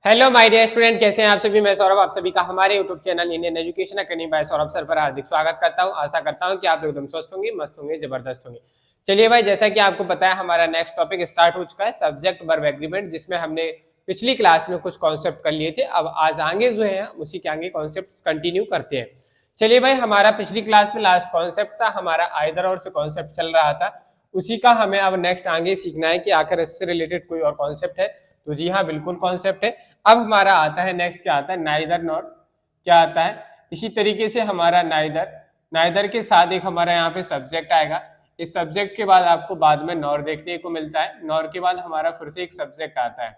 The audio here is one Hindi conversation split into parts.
हेलो माय डियर स्टूडेंट, कैसे हैं आप सभी। मैं सौरभ आप सभी का हमारे YouTube channel Indian education academy by Saurabh sir पर हार्दिक स्वागत करता हूं। आशा करता हूं कि आप लोग एकदम स्वस्थ होंगे, मस्त होंगे, जबरदस्त होंगे। चलिए भाई, जैसा कि आपको पता है हमारा नेक्स्ट टॉपिक स्टार्ट हो चुका है, सब्जेक्ट वर्ब एग्रीमेंट, जिसमें हमने पिछली क्लास में कुछ कॉन्सेप्ट कर लिए थे। अब आज आगे जो है उसी के आगे कॉन्सेप्ट कंटिन्यू करते हैं। चलिए भाई, हमारा पिछली क्लास में लास्ट कॉन्सेप्ट था हमारा आइदर और से कॉन्सेप्ट चल रहा था, उसी का हमें अब नेक्स्ट आगे सीखना है कि आखिर इससे रिलेटेड कोई और कॉन्सेप्ट है। तो जी हाँ, बिल्कुल कॉन्सेप्ट है। अब हमारा आता है नेक्स्ट, क्या आता है, नाइदर नॉर। क्या आता है, इसी तरीके से हमारा नाइदर, नाइदर के साथ एक हमारा यहाँ पे सब्जेक्ट आएगा। इस सब्जेक्ट के बाद आपको बाद में नॉर देखने को मिलता है। नॉर के बाद हमारा फिर से एक सब्जेक्ट आता है।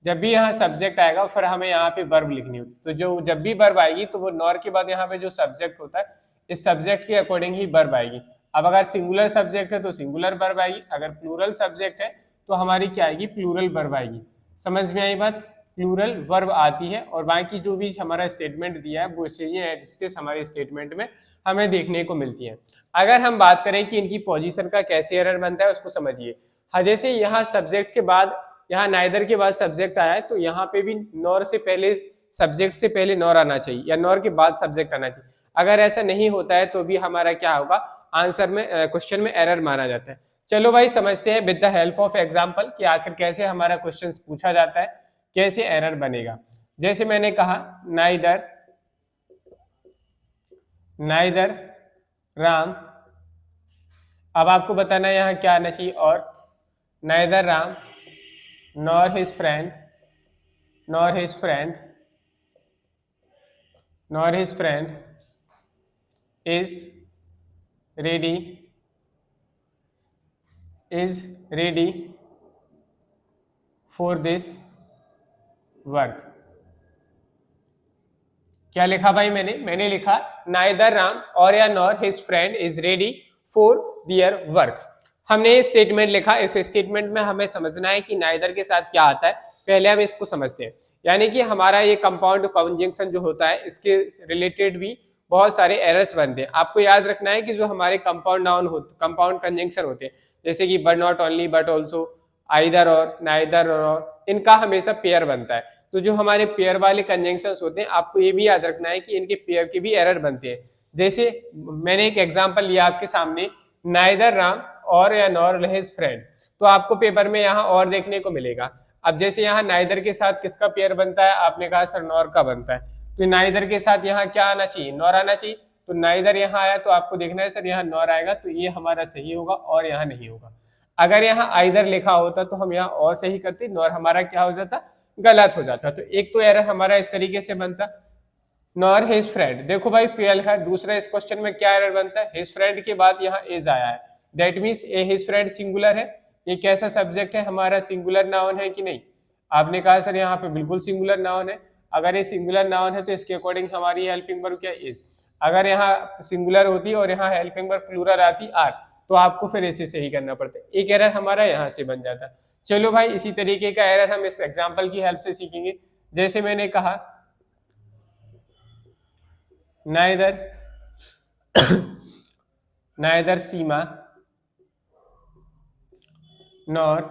जब भी यहाँ सब्जेक्ट आएगा फिर हमें यहाँ पे वर्ब लिखनी होती है। तो जो जब भी वर्ब आएगी तो वो नॉर के बाद यहाँ पे जो सब्जेक्ट होता है, इस सब्जेक्ट के अकॉर्डिंग ही वर्ब आएगी। अब अगर सिंगुलर सब्जेक्ट है तो सिंगुलर वर्ब आएगी, अगर प्लूरल सब्जेक्ट है तो हमारी क्या आएगी, प्लूरल वर्ब आएगी। समझ में आई बात, प्लूरल वर्ब आती है। और बाकी जो भी हमारा स्टेटमेंट दिया है वो चीजें हमारे स्टेटमेंट में हमें देखने को मिलती है। अगर हम बात करें कि इनकी पोजीशन का कैसे एरर बनता है उसको समझिए। हाँ, जैसे यहाँ सब्जेक्ट के बाद, यहाँ नाइदर के बाद सब्जेक्ट आया है तो यहाँ पे भी नॉर से पहले, सब्जेक्ट से पहले नॉर आना चाहिए या नॉर के बाद सब्जेक्ट आना चाहिए। अगर ऐसा नहीं होता है तो भी हमारा क्या होगा, आंसर में क्वेश्चन में एरर माना जाता है। चलो भाई, समझते हैं with the help of example कि आखिर कैसे हमारा क्वेश्चन पूछा जाता है, कैसे एरर बनेगा। जैसे मैंने कहा नाइदर, नाइदर राम। अब आपको बताना है यहाँ क्या आना चाहिए, और neither Ram nor his friend, nor his friend, nor his friend is ready, is ready for this work। क्या लिखा भाई मैंने लिखा नाइदर राम और या nor his friend is ready for their work. हमने ये स्टेटमेंट लिखा। इस स्टेटमेंट में हमें समझना है कि नाइदर के साथ क्या आता है, पहले हम इसको समझते हैं। यानी कि हमारा ये कंपाउंड कंजंक्शन जो होता है, इसके रिलेटेड भी बहुत सारे एरर्स बनते हैं। आपको याद रखना है कि जो हमारे कंपाउंड नाउन होते, कंपाउंड कंजंक्शन होते हैं, जैसे कि but not only, but also, either और, नाइदर और, इनका हमेशा पेयर बनता है। तो जो हमारे पेयर वाले कंजंक्शंस होते हैं, आपको ये भी याद रखना है कि इनके पेयर के भी एरर बनते हैं। जैसे मैंने एक एग्जांपल लिया आपके सामने, नाइदर राम और या नॉर हिज फ्रेंड, तो आपको पेपर में यहाँ और देखने को मिलेगा। अब जैसे यहाँ नाइदर के साथ किसका पेयर बनता है, आपने कहा सर नॉर का बनता है, तो नाइदर के साथ यहाँ क्या आना चाहिए, नॉर आना चाहिए। तो नाइदर यहाँ आया तो आपको देखना है सर यहाँ नॉर आएगा, तो ये हमारा सही होगा और यहाँ नहीं होगा। अगर यहाँ आइदर लिखा होता तो हम यहाँ और सही करते, नॉर हमारा क्या हो जाता, गलत हो जाता। तो एक तो एरर हमारा इस तरीके से बनता, नॉर हिज फ्रेंड। देखो भाई फेल लिखा है। दूसरा इस क्वेश्चन में क्या एरर बनता है, हिज फ्रेंड के बाद यहाँ इज आया है, that means A his friend singular है। ये कैसा सब्जेक्ट है हमारा, सिंगुलर नाउन है कि नहीं। आपने कहा सर यहाँ पे बिल्कुल सिंगुलर नाउन है। अगर ये सिंगुलर नाउन है तो इसके अकॉर्डिंग हमारी हेल्पिंग वर्ब क्या, इज। अगर यहाँ सिंगुलर होती और यहाँ हेल्पिंग वर्ब प्लूरल आती, आर, तो आपको फिर इसे सही करना पड़ता है। एक एरर हमारा यहाँ से बन जाता है। चलो भाई, इसी तरीके का एरर हम इस एग्जाम्पल की हेल्प से सीखेंगे। जैसे मैंने कहा neither neither Seema nor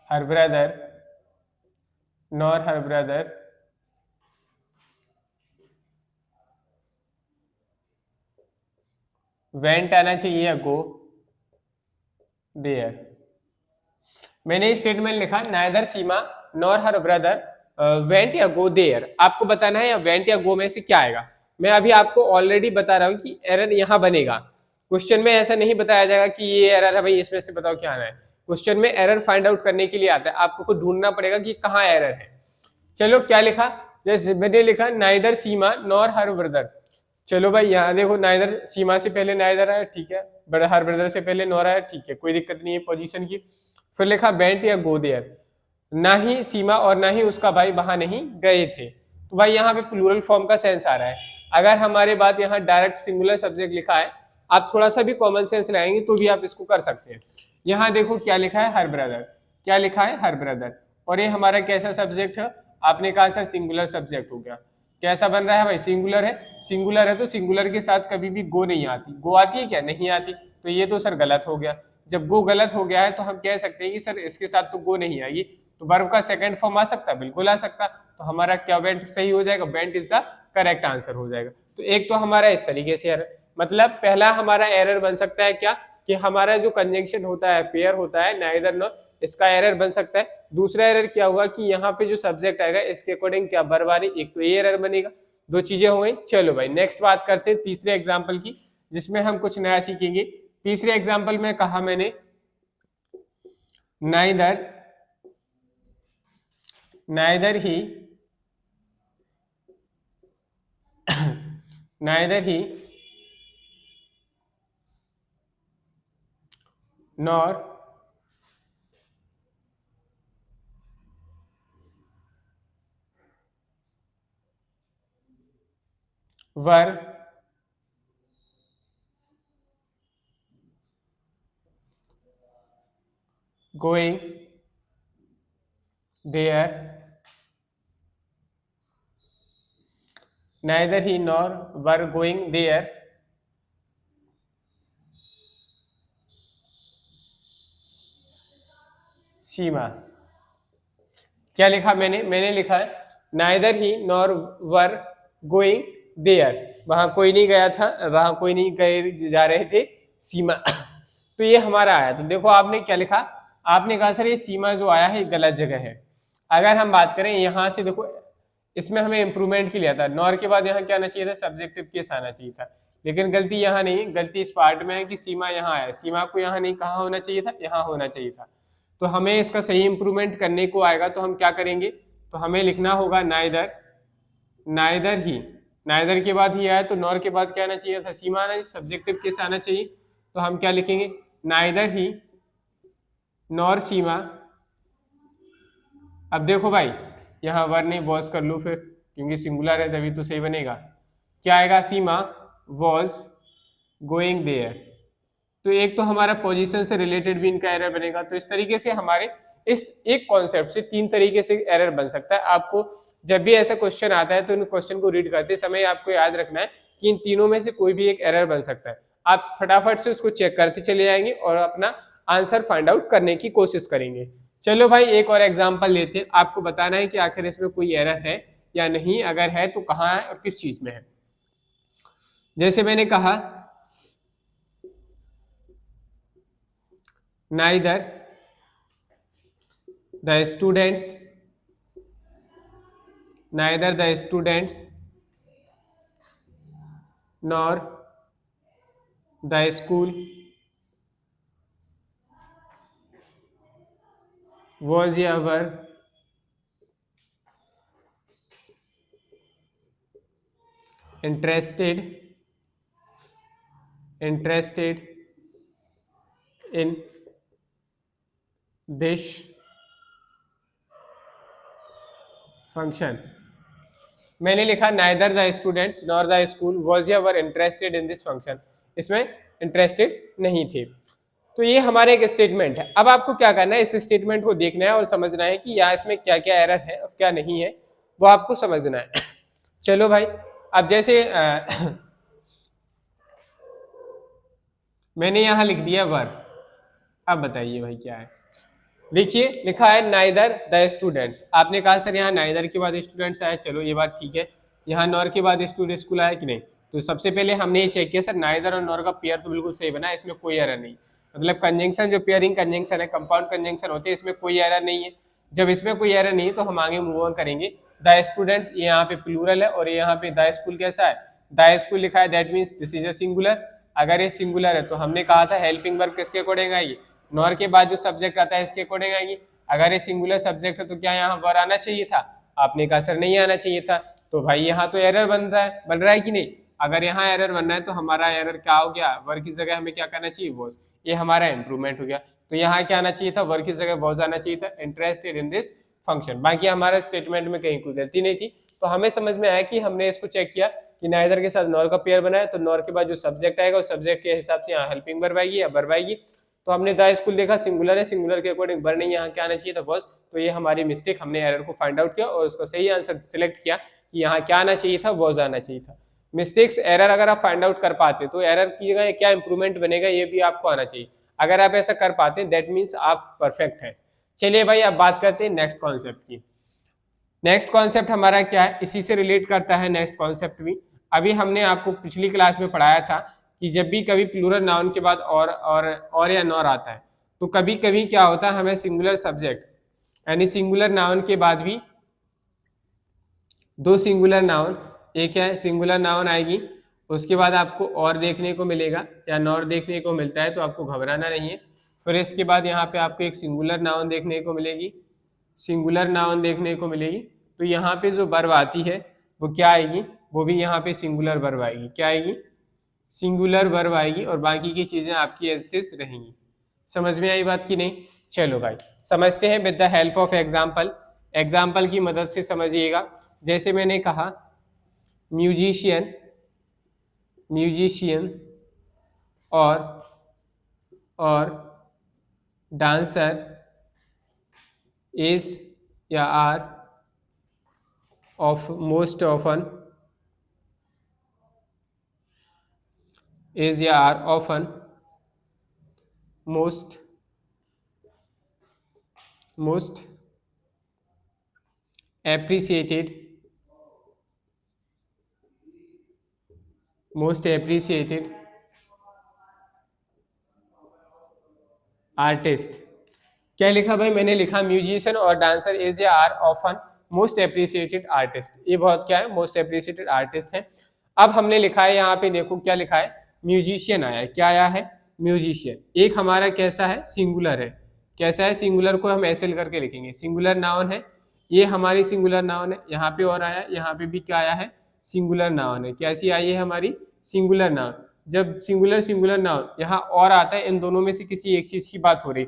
her brother, nor her brother went आना चाहिए या गो देयर। मैंने स्टेटमेंट लिखा neither Seema nor her brother went या गो देयर। आपको बताना है या वेंट या गो में से क्या आएगा। मैं अभी आपको ऑलरेडी बता रहा हूं कि एरर यहाँ बनेगा। क्वेश्चन में ऐसा नहीं बताया जाएगा कि ये एरर है भाई, इसमें से बताओ क्या आना है। क्वेश्चन में एरर फाइंड आउट करने के लिए आता है, आपको खुद ढूंढना पड़ेगा कि कहाँ एरर है। चलो क्या लिखा, जैसे मैंने लिखा neither Seema nor her brother. चलो भाई यहाँ देखो, नाइदर सीमा से पहले नाइदर आया, ठीक है, हर ब्रदर से पहले नॉर आया, ठीक है, कोई दिक्कत नहीं है पोजीशन की। फिर लिखा वेंट या गो देयर, ना ही सीमा और ना ही उसका भाई वहां नहीं गए थे। तो भाई यहाँ पे प्लूरल फॉर्म का सेंस आ रहा है। अगर हमारे बात यहाँ डायरेक्ट सिंगुलर सब्जेक्ट लिखा है, आप थोड़ा सा भी कॉमन सेंस लाएंगे तो भी आप इसको कर सकते हैं। यहाँ देखो क्या लिखा है, हर ब्रदर, क्या लिखा है, हर ब्रदर, और ये हमारा कैसा सब्जेक्ट है, आपने कहा सर सिंगुलर सब्जेक्ट हो गया। कैसा बन रहा है भाई, सिंगुलर है। सिंगुलर है तो सिंगुलर के साथ कभी भी गो नहीं आती। गो आती है क्या, नहीं आती। तो ये तो सर गलत हो गया। जब गो गलत हो गया है तो हम कह सकते हैं कि सर इसके साथ तो गो नहीं आएगी, तो वर्ब का सेकंड फॉर्म आ सकता है, बिल्कुल आ सकता। तो हमारा क्या वेंट सही हो जाएगा, went is the correct answer हो जाएगा। तो एक तो हमारा इस तरीके से एरर, मतलब पहला हमारा एरर बन सकता है क्या कि हमारा जो कंजंक्शन होता है, पेयर होता है नाइदर नॉर, इसका एरर बन सकता है। दूसरा एरर क्या हुआ कि यहाँ पे जो सब्जेक्ट आएगा इसके अकॉर्डिंग क्या वर्ब आ रही, एक तो ये एरर बनेगा। दो चीजें हो गई। चलो भाई नेक्स्ट बात करते हैं तीसरे एग्जाम्पल की, जिसमें हम कुछ नया सीखेंगे। तीसरे एग्जाम्पल में कहा मैंने neither he nor were going there, neither he nor were going there Seema. क्या लिखा मैंने लिखा है neither he nor were going there, वहां कोई नहीं गया था, वहां कोई नहीं गए जा रहे थे सीमा। तो ये हमारा आया। तो देखो आपने क्या लिखा, आपने कहा सर ये सीमा जो आया है गलत जगह है। अगर हम बात करें यहाँ से, देखो इसमें हमें इंप्रूवमेंट की लिया था, नॉर के बाद यहाँ क्या आना चाहिए था, सब्जेक्टिव केस आना चाहिए था। लेकिन गलती यहाँ नहीं, गलती इस पार्ट में है कि सीमा यहाँ आया, सीमा को यहाँ नहीं, कहाँ होना चाहिए था, यहाँ होना चाहिए था। तो हमें इसका सही इंप्रूवमेंट करने को आएगा तो हम क्या करेंगे, तो हमें लिखना होगा नाइदर ही, नाइदर के बाद ही आया तो नॉर के बाद क्या आना चाहिए था, सीमा आना चाहिए, सब्जेक्टिव केस आना चाहिए। तो हम क्या लिखेंगे, नाइदर ही नॉर सीमा। अब देखो भाई यहाँ वर नहीं वॉज कर लो फिर, क्योंकि सिंगुलर है तभी तो सही बनेगा। क्या आएगा, सीमा वॉज गोइंग देयर। तो एक तो हमारा पोजीशन से रिलेटेड भी इनका एरर बनेगा। तो इस तरीके से हमारे इस एक कॉन्सेप्ट से तीन तरीके से एरर बन सकता है। आपको जब भी ऐसा क्वेश्चन आता है तो इन क्वेश्चन को रीड करते समय आपको याद रखना है कि इन तीनों में से कोई भी एक एरर बन सकता है। आप फटाफट से उसको चेक करते चले जाएंगे और अपना आंसर फाइंड आउट करने की कोशिश करेंगे। चलो भाई एक और एग्जाम्पल लेते हैं, आपको बताना है कि आखिर इसमें कोई एरर है या नहीं, अगर है तो कहाँ है और किस चीज में है। जैसे मैंने कहा neither the students nor the school was ever interested in this function। मैंने लिखा neither the students nor the school was ever interested in this function, इसमें इंटरेस्टेड नहीं थे। तो ये हमारे एक स्टेटमेंट है। अब आपको क्या करना है, इस स्टेटमेंट को देखना है और समझना है कि यहाँ इसमें क्या क्या एरर है और क्या नहीं है, वो आपको समझना है। चलो भाई अब जैसे मैंने यहाँ लिख दिया वर, अब बताइए भाई क्या है। देखिए लिखा है नाइदर द स्टूडेंट्स, आपने कहा सर यहाँ नाइदर के बाद स्टूडेंट्स आया, चलो ये बात ठीक है। यहाँ नॉर के बाद स्टूडेंट स्कूल आया कि नहीं, तो सबसे पहले हमने ये चेक किया सर नाइदर और नॉर का पेयर तो बिल्कुल सही बना है, इसमें कोई एरर नहीं। मतलब कंजंक्शन जो पेयरिंग कंजंक्शन है, कंपाउंड कंजंक्शन होते हैं, इसमें कोई एरर नहीं है। जब इसमें कोई एरर नहीं है तो हम आगे मूव ऑन करेंगे। द स्टूडेंट्स ये यहाँ पे प्लूरल है और यहाँ पे द स्कूल कैसा है, द स्कूल लिखा है, that means this is a singular. अगर ये सिंगुलर है तो हमने कहा था हेल्पिंग वर्ब किसके अकॉर्डिंग आएगी, नॉर के बाद जो सब्जेक्ट आता है इसके अकॉर्डिंग आएगी। अगर ये सिंगुलर सब्जेक्ट है तो क्या यहाँ वर आना चाहिए था, आपने कहा सर नहीं आना चाहिए था। तो भाई यहाँ तो एरर बन रहा है कि नहीं। अगर यहाँ एरर बनना है तो हमारा एरर क्या हो गया, वर की जगह हमें क्या करना चाहिए, वॉज। ये हमारा इंप्रूवमेंट हो गया। तो यहाँ क्या आना चाहिए था, वर की जगह वॉज आना चाहिए था, इंटरेस्टेड इन दिस फंक्शन। बाकी हमारा स्टेटमेंट में कहीं कोई गलती नहीं थी। तो हमें समझ में आया कि हमने इसको चेक किया कि नाइदर के साथ नॉर का पेयर बना है, तो नॉर के बाद जो सब्जेक्ट आएगा उस सब्जेक्ट के हिसाब से यहाँ हेल्पिंग वर्ब आएगी या वर्ब आएगी। तो हमने द स्कूल देखा सिंगुलर है, सिंगुलर के अकॉर्डिंग वर नहीं, यहाँ क्या आना चाहिए था, वॉज। तो ये हमारी मिस्टेक, हमने एरर को फाइंड आउट किया और उसका सही आंसर सिलेक्ट किया कि यहाँ क्या आना चाहिए था, वॉज आना चाहिए था। मिस्टेक्स एरर अगर आप फाइंड आउट कर पाते तो एरर की जगह क्या इंप्रूवमेंट बनेगा ये भी आपको आना चाहिए। अगर आप ऐसा कर पाते दैट मीन्स आप परफेक्ट हैं। चलिए भाई अब बात करते हैं नेक्स्ट कॉन्सेप्ट की। नेक्स्ट कॉन्सेप्ट हमारा क्या है, इसी से रिलेट करता है नेक्स्ट कॉन्सेप्ट भी। अभी हमने आपको पिछली क्लास में पढ़ाया था कि जब भी कभी प्लूरल नाउन के बाद और या नॉर आता है तो कभी कभी क्या होता है, हमें सिंगुलर सब्जेक्ट यानी सिंगुलर नाउन के बाद भी दो सिंगुलर नाउन, एक है सिंगुलर नाउन आएगी, उसके बाद आपको और देखने को मिलेगा या नॉर देखने को मिलता है, तो आपको घबराना नहीं है। फिर इसके बाद यहाँ पे आपको एक सिंगुलर नाउन देखने को मिलेगी, सिंगुलर नाउन देखने को मिलेगी। तो यहाँ पे जो वर्ब आती है वो क्या आएगी, वो भी यहाँ पे सिंगुलर वर्ब आएगी। क्या आएगी, सिंगुलर वर्ब आएगी, और बाकी की चीजें आपकी एज इट इज रहेंगी। समझ में आई बात की नहीं? चलो भाई समझते हैं with the help of example. Example की मदद से समझिएगा। जैसे मैंने कहा म्यूजिशियन, म्यूजिशियन और डांसर इज या are of most often, is या are often most appreciated artist. क्या लिखा भाई मैंने? लिखा म्यूजिशियन और डांसर इज या are often most appreciated artist. ये बहुत क्या है, मोस्ट एप्रिसिएटेड आर्टिस्ट है। अब हमने लिखा है यहाँ पे, देखो क्या लिखा है, म्यूजिशियन आया है। क्या आया है? म्यूजिशियन। एक हमारा कैसा है, सिंगुलर है। कैसा है? सिंगुलर को हम ऐसे करके लिखेंगे, सिंगुलर नाउन है, ये हमारी सिंगुलर नाउन है। यहाँ पे और आया, यहाँ पे भी क्या आया है, सिंगुलर नाउन है। कैसी आई है हमारी? Singular noun. जब सिंगुलर नाउन यहाँ और आता है, इन दोनों में से किसी एक चीज की बात हो रही,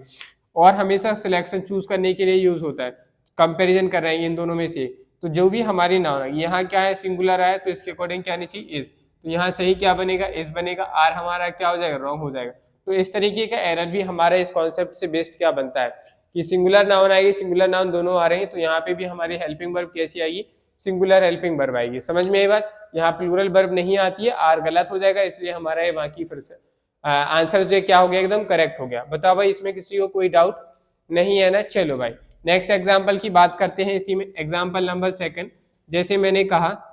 और हमेशा सिलेक्शन चूज करने के लिए यूज होता है, कंपैरिजन कर रहे हैं इन दोनों में से। तो जो भी हमारी नाउन है, यहाँ क्या है, सिंगुलर आया, तो इसके अकॉर्डिंग क्या आनी चाहिए, इज। तो यहाँ सही क्या बनेगा, इज बनेगा। आर हमारा क्या हो जाएगा, रॉन्ग हो जाएगा। तो इस तरीके का एरर भी हमारा इस कॉन्सेप्ट से बेस्ड क्या बनता है कि सिंगुलर नाउन आएगी, सिंगुलर नाउन दोनों आ रहे हैं, तो यहाँ पे भी हमारी हेल्पिंग वर्ब कैसी आएगी, सिंगुलर हेल्पिंग वर्ब आएगी। समझ में आई बात? यहाँ प्लूरल वर्ब नहीं आती है, आर गलत हो जाएगा, इसलिए हमारा ये बाकी फिर से आंसर जो क्या हो गया, एकदम करेक्ट हो गया। बताओ भाई इसमें किसी को कोई डाउट नहीं है ना? चलो भाई नेक्स्ट एग्जाम्पल की बात करते हैं इसी में। एग्जाम्पल नंबर 2, जैसे मैंने कहा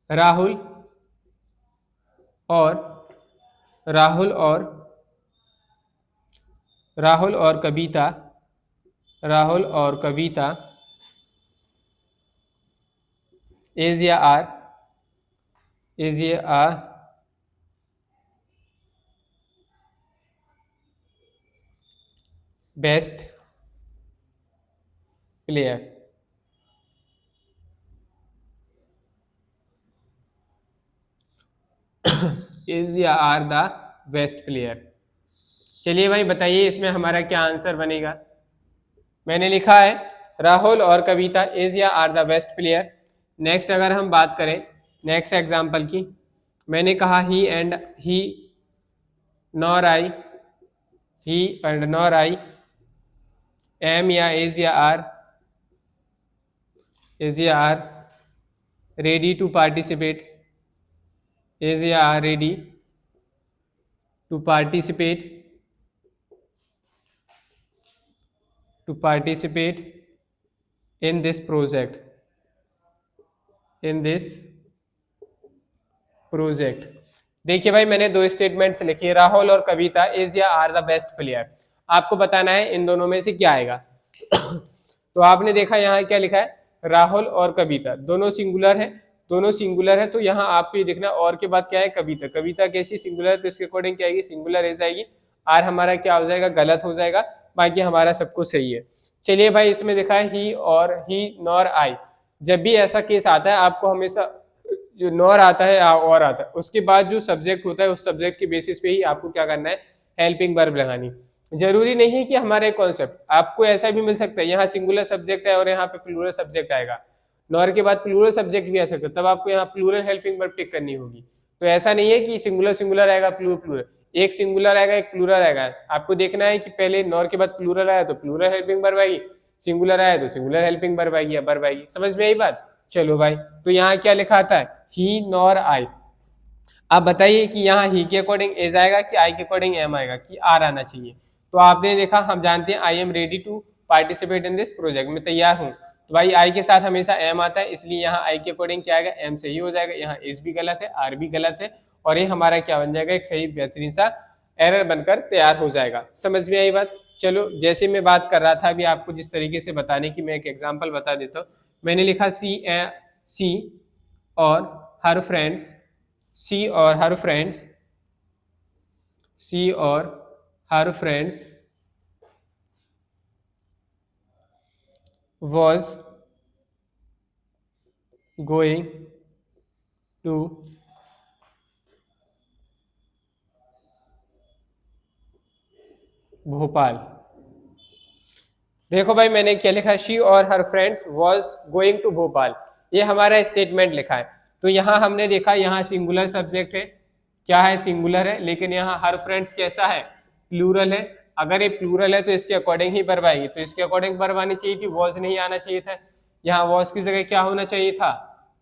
राहुल और कविता इज या आर बेस्ट प्लेयर। इज या आर द बेस्ट प्लेयर। चलिए भाई बताइए इसमें हमारा क्या आंसर बनेगा। मैंने लिखा है राहुल और कविता इज या are the best player. Next अगर हम बात करें नेक्स्ट एग्जांपल की, मैंने कहा ही नॉर आई एम या इज या are ready to participate, is या are ready to participate in this project, देखिए भाई मैंने दो स्टेटमेंट्स लिखी, राहुल और कविता इज या आर द बेस्ट प्लेयर। आपको बताना है इन दोनों में से क्या आएगा। तो आपने देखा यहाँ क्या लिखा है, राहुल और कविता, दोनों सिंगुलर है, तो यहाँ आपको ये देखना और के बाद क्या है, कविता। कविता कैसी, सिंगुलर है, तो इसके अकॉर्डिंग क्या आएगी, सिंगुलर एज आएगी। आर हमारा क्या हो जाएगा, गलत हो जाएगा, बाकी हमारा सब कुछ सही है। चलिए भाई इसमें देखा है ही नॉर आई। जब भी ऐसा केस आता है आपको हमेशा जो नॉर आता है और आता है, उसके बाद जो सब्जेक्ट होता है उस सब्जेक्ट के बेसिस पे ही आपको क्या करना है, हेल्पिंग वर्ब लगानी। जरूरी नहीं है कि हमारे कॉन्सेप्ट, आपको ऐसा भी मिल सकता है यहाँ सिंगुलर सब्जेक्ट है और यहाँ पे प्लूरल सब्जेक्ट आएगा, नॉर के बाद प्लूरल सब्जेक्ट भी आ सकता है, तब आपको यहाँ प्लूरल हेल्पिंग वर्ब टिक करनी होगी। तो ऐसा नहीं है कि सिंगुलर आएगा प्लूरल, एक सिंगुलर आएगा एक प्लूरल आएगा। आपको देखना है कि पहले नॉर के बाद प्लूरल आया तो प्लूरल हेल्पिंग वर्ब आएगी, सिंगुलर आया तो सिंगुलर हेल्पिंग वर्ब आएगी या वर्ब आएगी। समझ में आई बात? चलो भाई तो यहाँ क्या लिखा आता है, ही नॉर आई। आप बताइए कि यहाँ ही के अकॉर्डिंग एज आएगा कि आई के अकॉर्डिंग एम आएगा कि आर आना चाहिए। तो आपने देखा, हम जानते हैं I am ready to participate in this project, मैं तैयार हूँ। तो भाई आई के साथ हमेशा एम आता है, इसलिए यहाँ आई के अकॉर्डिंग क्या आएगा, एम सही हो जाएगा। यहाँ एस भी गलत है, आर भी गलत है, और ये हमारा क्या बन जाएगा, एक सही बेहतरीन सा एरर बनकर तैयार हो जाएगा। समझ में आई बात? चलो, जैसे मैं बात कर रहा था अभी आपको जिस तरीके से बताने की, मैं एक एग्जांपल बता देता हूँ। मैंने लिखा सी और हर फ्रेंड्स, सी और हर फ्रेंड्स, सी और her friends was going to Bhopal. देखो भाई, मैंने क्या लिखा, शी और her friends was going to Bhopal, ये हमारा स्टेटमेंट लिखा है। तो यहाँ हमने देखा, यहाँ सिंगुलर सब्जेक्ट है, क्या है, सिंगुलर है, लेकिन यहाँ हर फ्रेंड्स कैसा है, प्लूरल है। अगर ये प्लूरल है तो इसके अकॉर्डिंग ही वर्ब आएगी, तो इसके अकॉर्डिंग वर्ब आनी चाहिए थी, वॉज नहीं आना चाहिए था। यहाँ वॉज की जगह क्या होना चाहिए था,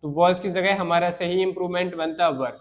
तो वॉज की जगह हमारा सही इंप्रूवमेंट बनता वर्ब।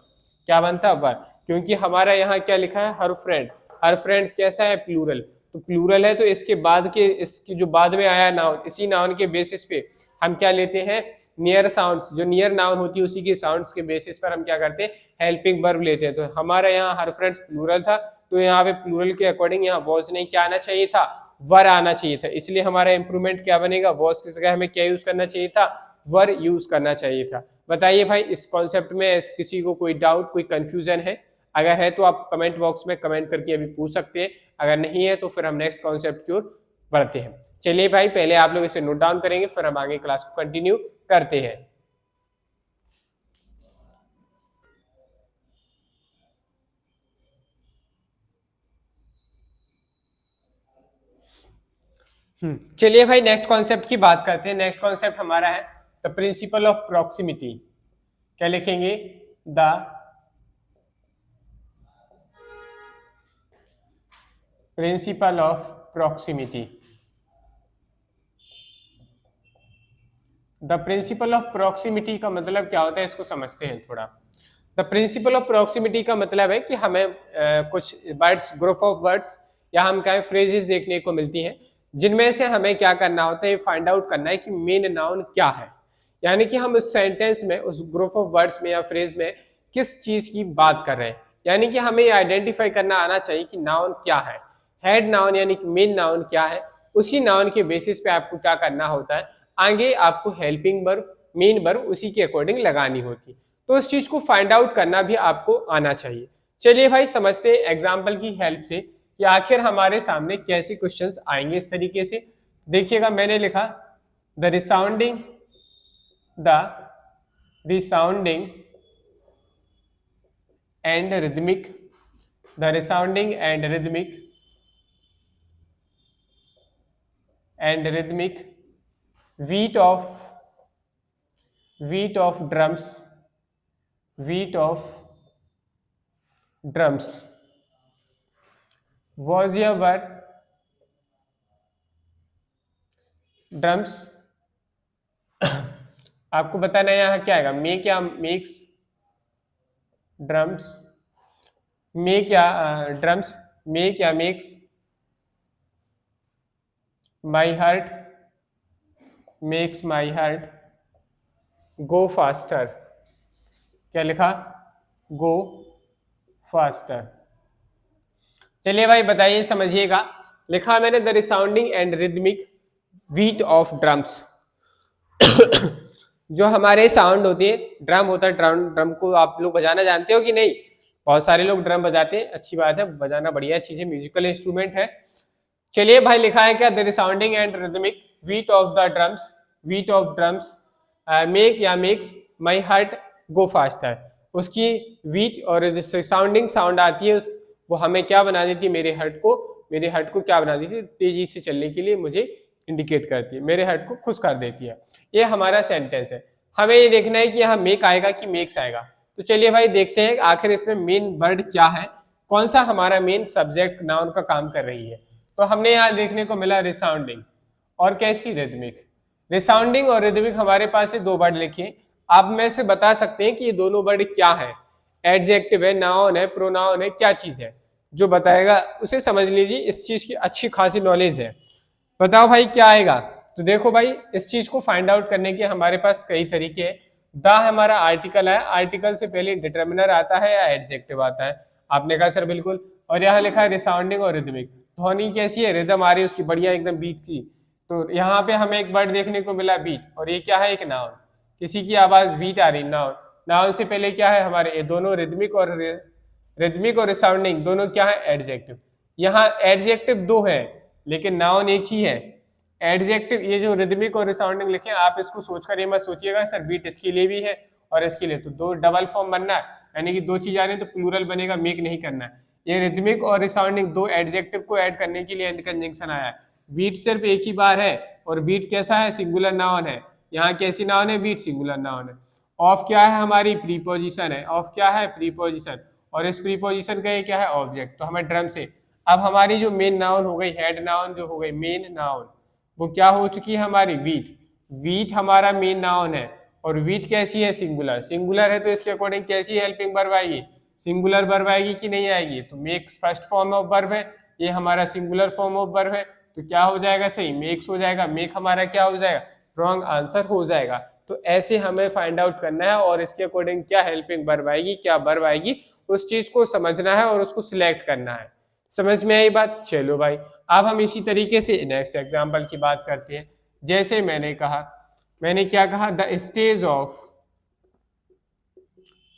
क्या बनता वर्ब, क्योंकि हमारा यहाँ क्या लिखा है, हर फ्रेंड, हर फ्रेंड्स कैसा है, प्लूरल। तो प्लूरल है तो इसके बाद के, इसकी जो बाद में आया नाउन, इसी नाउन के बेसिस पे हम क्या लेते हैं, नियर साउंड्स, जो नियर नाउन होती है उसी की साउंड्स के बेसिस पर हम क्या करते हैं, हेल्पिंग वर्ब लेते हैं। तो हमारा यहाँ हर फ्रेंड्स प्लूरल था, तो यहाँ पे प्लूरल के अकॉर्डिंग यहाँ वॉज नहीं, क्या आना चाहिए था, वर आना चाहिए था। इसलिए हमारा इंप्रूवमेंट क्या बनेगा, वॉज की जगह हमें क्या यूज करना चाहिए था, वर यूज करना चाहिए था। बताइए भाई, इस कॉन्सेप्ट में किसी को कोई डाउट, कोई कंफ्यूजन है? अगर है तो आप कमेंट बॉक्स में कमेंट करके अभी पूछ सकते हैं, अगर नहीं है तो फिर हम नेक्स्ट कॉन्सेप्ट की ओर बढ़ते हैं। चलिए भाई, पहले आप लोग इसे नोट डाउन करेंगे, फिर हम आगे क्लास को कंटिन्यू करते हैं। चलिए भाई, नेक्स्ट कॉन्सेप्ट की बात करते हैं। नेक्स्ट कॉन्सेप्ट हमारा है द प्रिंसिपल ऑफ प्रॉक्सिमिटी। क्या लिखेंगे, the principle of proximity. The principle of proximity का मतलब क्या होता है, इसको समझते हैं थोड़ा। द प्रिंसिपल ऑफ प्रॉक्सिमिटी का मतलब है कि हमें कुछ वर्ड्स, ग्रुप ऑफ वर्ड्स या हम कहें फ्रेजेस देखने को मिलती हैं, जिनमें से हमें क्या करना होता है, फाइंड आउट करना है कि मेन नाउन क्या है। यानी कि हम उस सेंटेंस में, उस ग्रुप ऑफ वर्ड्स में या फ्रेज में किस चीज की बात कर रहे हैं। यानी कि हमें आइडेंटिफाई करना आना चाहिए कि नाउन क्या है, हेड नाउन यानी कि मेन नाउन क्या है। उसी नाउन के बेसिस पे आपको क्या करना होता है, आगे आपको हेल्पिंग वर्ब, मेन वर्ब उसी के अकॉर्डिंग लगानी होती। तो उस चीज को फाइंड आउट करना भी आपको आना चाहिए। चलिए भाई, समझते हैं एग्जाम्पल की हेल्प से कि आखिर हमारे सामने कैसे क्वेश्चंस आएंगे इस तरीके से। देखिएगा, मैंने लिखा the resounding and rhythmic, the resounding and rhythmic beat of drums was your word, drums आपको बताना है यहाँ क्या आएगा, मेक या मेक्स, ड्रम्स मेक या ड्रम्स मेक या makes my heart, makes my heart go faster. क्या लिखा, गो फास्टर। चलिए भाई बताइए, समझिएगा। लिखा मैंने the resounding and rhythmic beat of drums. जो हमारे साउंड होती है, ड्रम होता है, ड्रम को आप लोग बजाना जानते हो कि नहीं? बहुत सारे लोग ड्रम बजाते हैं, अच्छी बात है, बजाना बढ़िया चीज है, म्यूजिकल इंस्ट्रूमेंट है। चलिए भाई, लिखा है क्या, the resounding and rhythmic beat of drums make या makes my heart go faster. उसकी बीट और साउंडिंग साउंड आती है, वो हमें क्या बना देती है, मेरे हार्ट को क्या बना देती है, तेजी से चलने के लिए मुझे इंडिकेट करती है, मेरे हार्ट को खुश कर देती है। ये हमारा सेंटेंस है। हमें ये देखना है कि यहाँ मेक आएगा कि मेक्स आएगा। तो चलिए भाई देखते हैं आखिर इसमें मेन वर्ड क्या है, कौन सा हमारा मेन सब्जेक्ट नाउन का काम कर रही है। तो हमने यहाँ देखने को मिला रिसाउंडिंग और कैसी, रिदमिक। रिसाउंडिंग और रिदमिक हमारे पास से दो वर्ड लिखे। आप में से बता सकते हैं कि ये दोनों वर्ड क्या है, एडजेक्टिव है, नाउन है, प्रोनाउन है, क्या चीज है। जो बताएगा उसे समझ लीजिए इस चीज की अच्छी खासी नॉलेज है। बताओ भाई क्या आएगा। तो देखो भाई इस चीज को फाइंड आउट करने के हमारे पास कई तरीके हैं। द हमारा आर्टिकल है, आर्टिकल से पहले डिटर्मिनर आता है या एडजेक्टिव आता है। आपने कहा सर बिल्कुल। और यहाँ लिखा है रिसाउंडिंग और रिदमिक, ध्वनि कैसी है, रिदम आ रही है उसकी बढ़िया एकदम बीट की। तो यहाँ पे हमें एक वर्ड देखने को मिला बीट, और ये क्या है, एक नाउन, किसी की आवाज बीट आ रही, नाउन। नाउन से पहले क्या है हमारे, ये दोनों रिदमिक और रिसाउंडिंग दोनों क्या है, एडजेक्टिव। यहाँ एडजेक्टिव दो है लेकिन नाउन एक ही है। एडजेक्टिव ये जो रिदमिक और रिसाउंडिंग लिखे आप इसको सोचकर ये मत सोचिएगा सर बीट इसके लिए भी है और इसके लिए, तो दो डबल फॉर्म बनना है, यानी कि दो चीज आ रही है तो प्लूरल बनेगा, मेक नहीं करना है। ये रिदमिक और रिसाउंडिंग दो एडजेक्टिव को ऐड करने के लिए एंड कंजंक्शन आया है। बीट सिर्फ एक ही बार है, और बीट कैसा है, सिंगुलर नाउन है। यहाँ कैसी नाउन है, बीट सिंगुलर नाउन है। ऑफ क्या है हमारी, प्रीपोजिशन है। ऑफ क्या है, प्रीपोजिशन, और इस प्रीपोजिशन का ये क्या है, ऑब्जेक्ट। तो हमें ड्रम से अब हमारी जो मेन नाउन हो गई, हेड नाउन जो हो गई मेन नाउन, वो क्या हो चुकी है हमारी, वीट। वीट हमारा मेन नाउन है, और वीट कैसी है, सिंगुलर। सिंगुलर है तो इसके अकॉर्डिंग कैसी हेल्पिंग वर्ब आएगी, सिंगुलर वर्ब आएगी कि नहीं आएगी। तो makes first form of verb है, ये हमारा सिंगुलर फॉर्म ऑफ वर्ब है, तो क्या हो जाएगा, सही मेक्स हो जाएगा। मेक हमारा क्या हो जाएगा, रॉन्ग आंसर हो जाएगा। तो ऐसे हमें फाइंड आउट करना है और इसके अकॉर्डिंग क्या हेल्पिंग वर्ब आएगी, क्या वर्ब आएगी, उस चीज को समझना है और उसको सिलेक्ट करना है। समझ में आई बात। चलो भाई अब हम इसी तरीके से नेक्स्ट एग्जांपल की बात करते हैं। जैसे मैंने कहा, मैंने क्या कहा, द स्टेज ऑफ,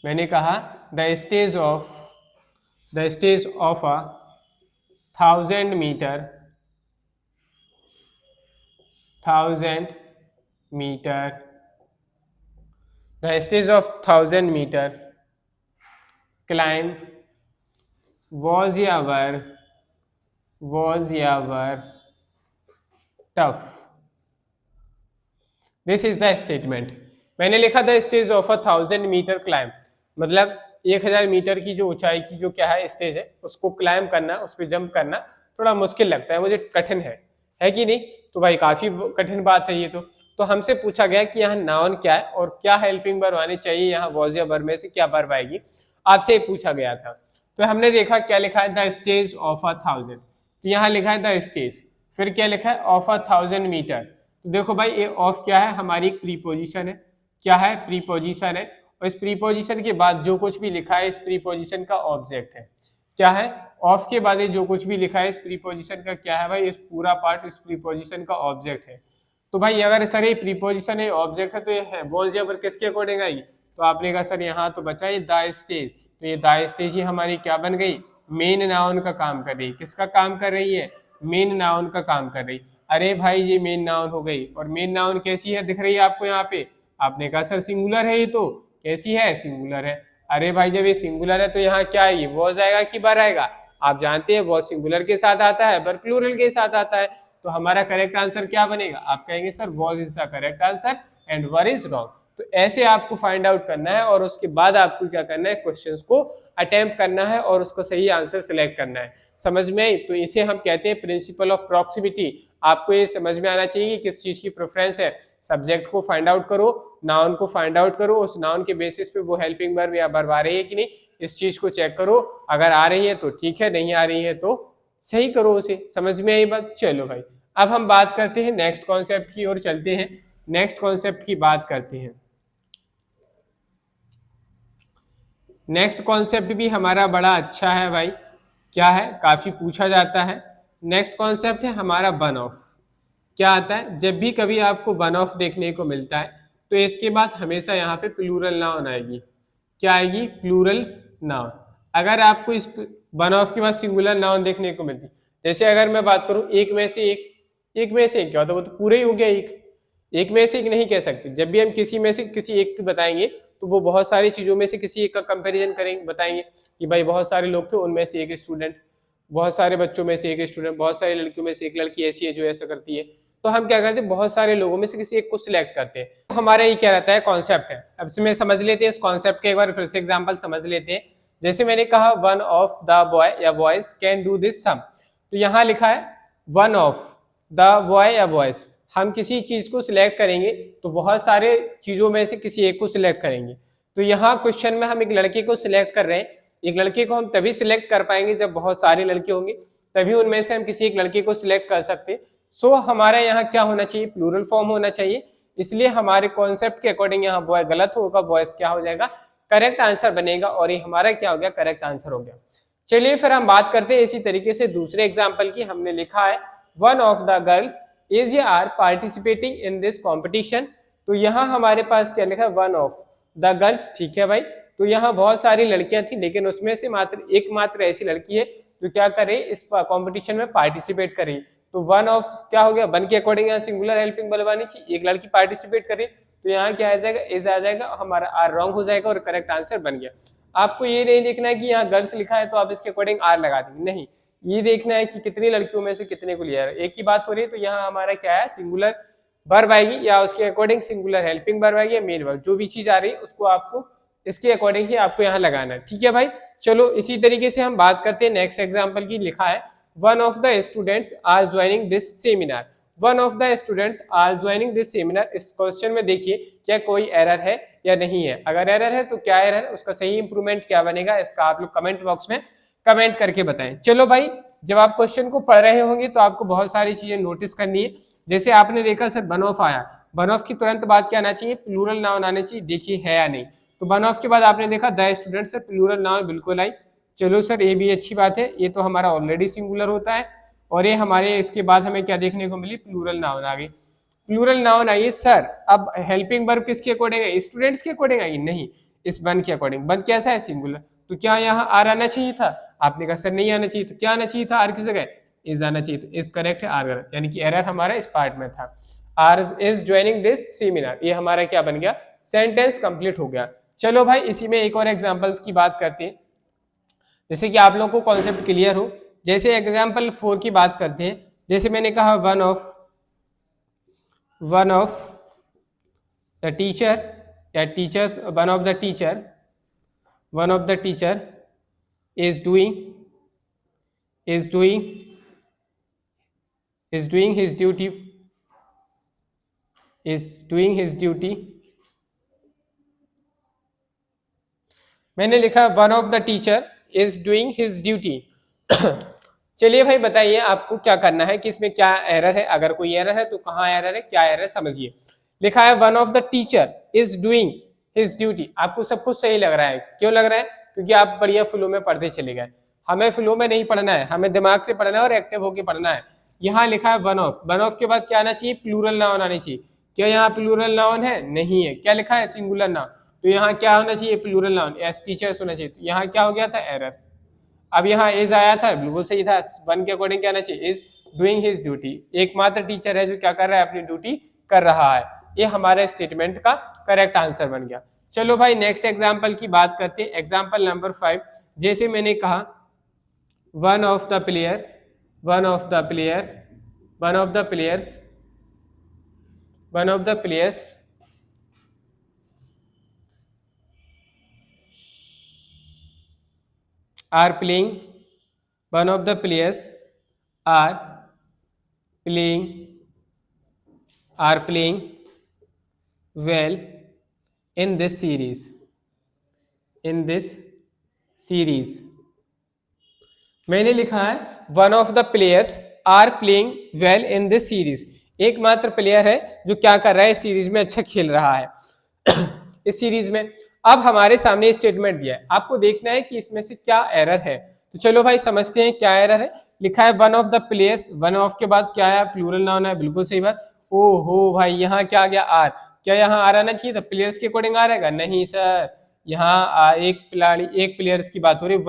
मैंने कहा the stage of a 1000 metre the stage of 1000 meter climb was ever tough. This is the statement. मैंने लिखा the stage of 1000 metre climb, मतलब 1000 मीटर की जो ऊंचाई की जो क्या है स्टेज है, उसको क्लाइंब करना, उस पर जंप करना थोड़ा मुश्किल लगता है मुझे, कठिन है कि नहीं। तो भाई काफी कठिन बात है ये तो हमसे पूछा गया कि यहाँ नाउन क्या है और क्या हेल्पिंग वर्ब आनी चाहिए, यहाँ वॉज या वर्ब में से क्या वर्ब आएगी, आपसे पूछा गया था। तो हमने देखा क्या लिखा है, द स्टेज ऑफ 1000, तो यहाँ लिखा है द स्टेज, फिर क्या लिखा है, ऑफ 1000 मीटर। तो देखो भाई ये ऑफ क्या है, हमारी एक प्रीपोजिशन है, क्या है, प्रीपोजिशन है, और इस प्रीपोजिशन के बाद जो कुछ भी लिखा है इस प्रीपोजिशन का ऑब्जेक्ट है। क्या है, ऑफ के बाद जो कुछ भी लिखा है इस प्रीपोजिशन का क्या है भाई, इस पूरा पार्ट इस प्रीपोजिशन का ऑब्जेक्ट है। तो भाई अगर सर ये प्रीपोजिशन है ऑब्जेक्ट है तो ये है वॉज या वर्ब किसके अकॉर्डिंग आएगी, तो आपने कहा सर यहाँ तो बचा ये द स्टेज, तो ये द स्टेज ही हमारी क्या बन गई, मेन नाउन का काम कर रही है। किसका काम कर रही है, मेन नाउन का काम कर रही। अरे भाई ये मेन नाउन हो गई, और मेन नाउन कैसी है दिख रही है आपको यहाँ पे, आपने कहा सर सिंगुलर है, ये तो कैसी है, सिंगुलर है। अरे भाई जब ये सिंगुलर है तो यहाँ क्या आएगी, वॉज आएगा कि वर आएगा। आप जानते हैं वॉज सिंगुलर के साथ आता है, वर प्लूरल के साथ आता है, तो हमारा करेक्ट आंसर क्या बनेगा, आप कहेंगे sir was is the correct answer and were is wrong. तो ऐसे आपको फाइंड आउट करना है और उसके बाद आपको क्या करना है, क्वेश्चंस को अटेम्प्ट करना है और उसको सही आंसर सिलेक्ट करना है। समझ में आई। तो इसे हम कहते हैं प्रिंसिपल ऑफ प्रॉक्सिमिटी। आपको ये समझ में आना चाहिए कि किस चीज की प्रेफरेंस है। सब्जेक्ट को फाइंड आउट करो, नाउन को फाइंड आउट करो, उस नाउन के बेसिस पे वो हेल्पिंग वर्ब या वर्ब आ रही है कि नहीं, इस चीज को चेक करो। अगर आ रही है तो ठीक है, नहीं आ रही है तो सही करो उसे। समझ में आई बात। चलो भाई अब हम बात करते हैं नेक्स्ट कॉन्सेप्ट की ओर चलते हैं। नेक्स्ट कॉन्सेप्ट की बात करते हैं। नेक्स्ट कॉन्सेप्ट भी हमारा बड़ा अच्छा है भाई, क्या है, काफी पूछा जाता है। नेक्स्ट कॉन्सेप्ट है हमारा वन ऑफ। क्या आता है, जब भी कभी आपको वन ऑफ देखने को मिलता है तो इसके बाद हमेशा यहाँ पे प्लूरल नाउन आएगी। क्या आएगी, प्लूरल नाउन। अगर आपको इस वन ऑफ के बाद सिंगुलर नाउन देखने को मिलती, जैसे अगर मैं बात करूं एक में से एक, एक में से एक क्या होता है, वो तो पूरा ही हो गया एक में से एक नहीं कह सकते। जब भी हम किसी में से किसी एक को बताएंगे तो वो बहुत सारी चीजों में से किसी एक का कंपैरिजन करेंगे, बताएंगे कि भाई बहुत सारे लोग थे उनमें से एक स्टूडेंट, बहुत सारे बच्चों में से एक स्टूडेंट, बहुत सारी लड़कियों में से एक लड़की ऐसी है जो ऐसा करती है। तो हम क्या करते हैं, बहुत सारे लोगों में से किसी एक को सिलेक्ट करते हैं। तो हमारा ये क्या रहता है, कॉन्सेप्ट है। अब इसमें समझ लेते हैं इस कॉन्सेप्ट के एक बार फिर से एग्जाम्पल समझ लेते हैं। जैसे मैंने कहा वन ऑफ द बॉय या बॉयज कैन डू दिस सम, तो यहाँ लिखा है वन ऑफ द बॉय या बॉयज। हम किसी चीज को सिलेक्ट करेंगे तो बहुत सारे चीजों में से किसी एक को सिलेक्ट करेंगे। तो यहाँ क्वेश्चन में हम एक लड़के को सिलेक्ट कर रहे हैं, एक लड़के को हम तभी सिलेक्ट कर पाएंगे जब बहुत सारे लड़के होंगे, तभी उनमें से हम किसी एक लड़के को सिलेक्ट कर सकते हैं। सो हमारे यहाँ क्या होना चाहिए, प्लूरल फॉर्म होना चाहिए, इसलिए हमारे कॉन्सेप्ट के अकॉर्डिंग यहाँ बॉय गलत होगा, बॉयज क्या हो जाएगा, करेक्ट आंसर बनेगा, और ये हमारा क्या हो गया, करेक्ट आंसर हो गया। चलिए फिर हम बात करते हैं इसी तरीके से दूसरे एग्जाम्पल की। हमने लिखा है one of the girls is या are participating in this competition. तो यहाँ हमारे पास क्या लिखा है, वन ऑफ द गर्ल्स, ठीक है भाई। तो यहाँ बहुत सारी लड़कियां थी, लेकिन उसमें से मात्र ऐसी लड़की है जो क्या करे, इस कॉम्पिटिशन में पार्टिसिपेट करे। तो वन ऑफ क्या हो गया, वन के अकॉर्डिंग यहाँ सिंगुलर हेल्पिंग वर्ब आनी चाहिए, एक लड़की पार्टिसिपेट करे, तो यहाँ क्या आ जाएगा, इज आ जाएगा, हमारा आर रॉन्ग हो जाएगा और करेक्ट आंसर बन गया। आपको ये नहीं देखना है कि यहाँ गर्ल्स लिखा है तो आप इसके अकॉर्डिंग आर लगा देंगे, नहीं, ये देखना है कि कितनी लड़कियों में से कितने को लिया है, एक की बात हो रही है, तो यहाँ हमारा क्या है, सिंगुलर वर्ब आएगी या उसके अकॉर्डिंग सिंगुलर हेल्पिंग वर्ब आएगी या मेन वर्ब, जो भी चीज आ रही है उसको आपको इसके अकॉर्डिंग ही आपको यहाँ लगाना है, ठीक है भाई। चलो इसी तरीके से हम बात करते हैं नेक्स्ट एग्जाम्पल की। लिखा है one of the students are joining this seminar, one of the students are joining this seminar. इस क्वेश्चन में देखिए क्या कोई एरर है या नहीं है, अगर एरर है तो क्या एरर है, उसका सही इंप्रूवमेंट क्या बनेगा, इसका आप लोग कमेंट बॉक्स में कमेंट करके बताएं। चलो भाई, जब आप क्वेश्चन को पढ़ रहे होंगे तो आपको बहुत सारी चीजें नोटिस करनी है। जैसे आपने देखा सर वन ऑफ आया, वन ऑफ की तुरंत बाद क्या आना चाहिए, प्लूरल नाउन आना चाहिए, देखिए है या नहीं। तो वन ऑफ के बाद आपने देखा द स्टूडेंट से प्लूरल नाउन बिल्कुल आई, चलो सर ये भी अच्छी बात है, ये तो हमारा ऑलरेडी सिंगुलर होता है। और ये हमारे इसके बाद हमें क्या देखने को मिली, प्लूरल नाउन आ गई, प्लूरल नाउन आई। सर अब हेल्पिंग वर्ब किसके अकॉर्डिंग है, स्टूडेंट्स के अकॉर्डिंग आई, नहीं, इस वन के अकॉर्डिंग। वन कैसा है, सिंगुलर, तो क्या यहाँ आर आना चाहिए था, आपने कहा सर नहीं आना चाहिए, तो क्या आना चाहिए था, आर की जगह इज आना चाहिए, तो इज करेक्ट है, आर, यानी कि एरर हमारा इस पार्ट में था, are is joining this seminar, ये हमारा क्या बन गया, सेंटेंस कंप्लीट हो गया। चलो भाई इसी में एक और एग्जांपल्स की बात करते हैं, जैसे कि आप लोगों को कॉन्सेप्ट क्लियर हो। जैसे एग्जांपल 4 की बात करते हैं, जैसे मैंने कहा वन ऑफ द टीचर या teachers, one of the teacher is doing his duty, मैंने लिखा one of the teacher is doing his duty. चलिए भाई बताइए आपको क्या करना है कि इसमें क्या एरर है, अगर कोई एरर है तो कहाँ एरर है, क्या एरर है समझिए। लिखा है one of the teacher is doing his duty, आपको सब कुछ सही लग रहा है, क्यों लग रहा है, क्योंकि आप बढ़िया फ्लो में पढ़ते चले गए। हमें फ्लो में नहीं पढ़ना है, हमें दिमाग से पढ़ना है और एक्टिव होकर पढ़ना है। यहाँ लिखा है वन ऑफ के बाद क्या आना चाहिए, प्लूरल नाउन आना चाहिए, क्या यहाँ प्लूरल नाउन है, नहीं है, क्या लिखा है, सिंगुलर नाउन, तो यहाँ क्या होना चाहिए, प्लूरल नाउन, एस टीचर्स होना चाहिए, तो यहाँ क्या हो गया था, एरर। अब यहाँ इज आया था, बिल्कुल सही था, वन के अकॉर्डिंग क्या आना चाहिए, इज डूइंग हिज ड्यूटी, एकमात्र टीचर है जो क्या कर रहा है, अपनी ड्यूटी कर रहा है, ये हमारे स्टेटमेंट का करेक्ट आंसर बन गया। चलो भाई नेक्स्ट एग्जाम्पल की बात करते हैं, एग्जाम्पल नंबर 5। जैसे मैंने कहा one of the players are playing well in this series। मैंने लिखा है one of the players are playing well in this series, एकमात्र प्लेयर है जो क्या कर रहा है, इस सीरीज में अच्छा खेल रहा है। इस सीरीज में अब हमारे सामने स्टेटमेंट दिया है, आपको देखना है कि इसमें से क्या एरर है। तो चलो भाई समझते हैं क्या एरर है। लिखा है one of the players, one of के बाद क्या है, प्लूरल नाउन है, बिल्कुल सही बात। ओ हो भाई यहाँ क्या आ गया, आर, क्या यहाँ आर आना चाहिए था, प्लेयर्स के अकॉर्डिंग आ रहेगा, नहीं सर, यहाँ एक प्लेयर्स की बात हो रही है,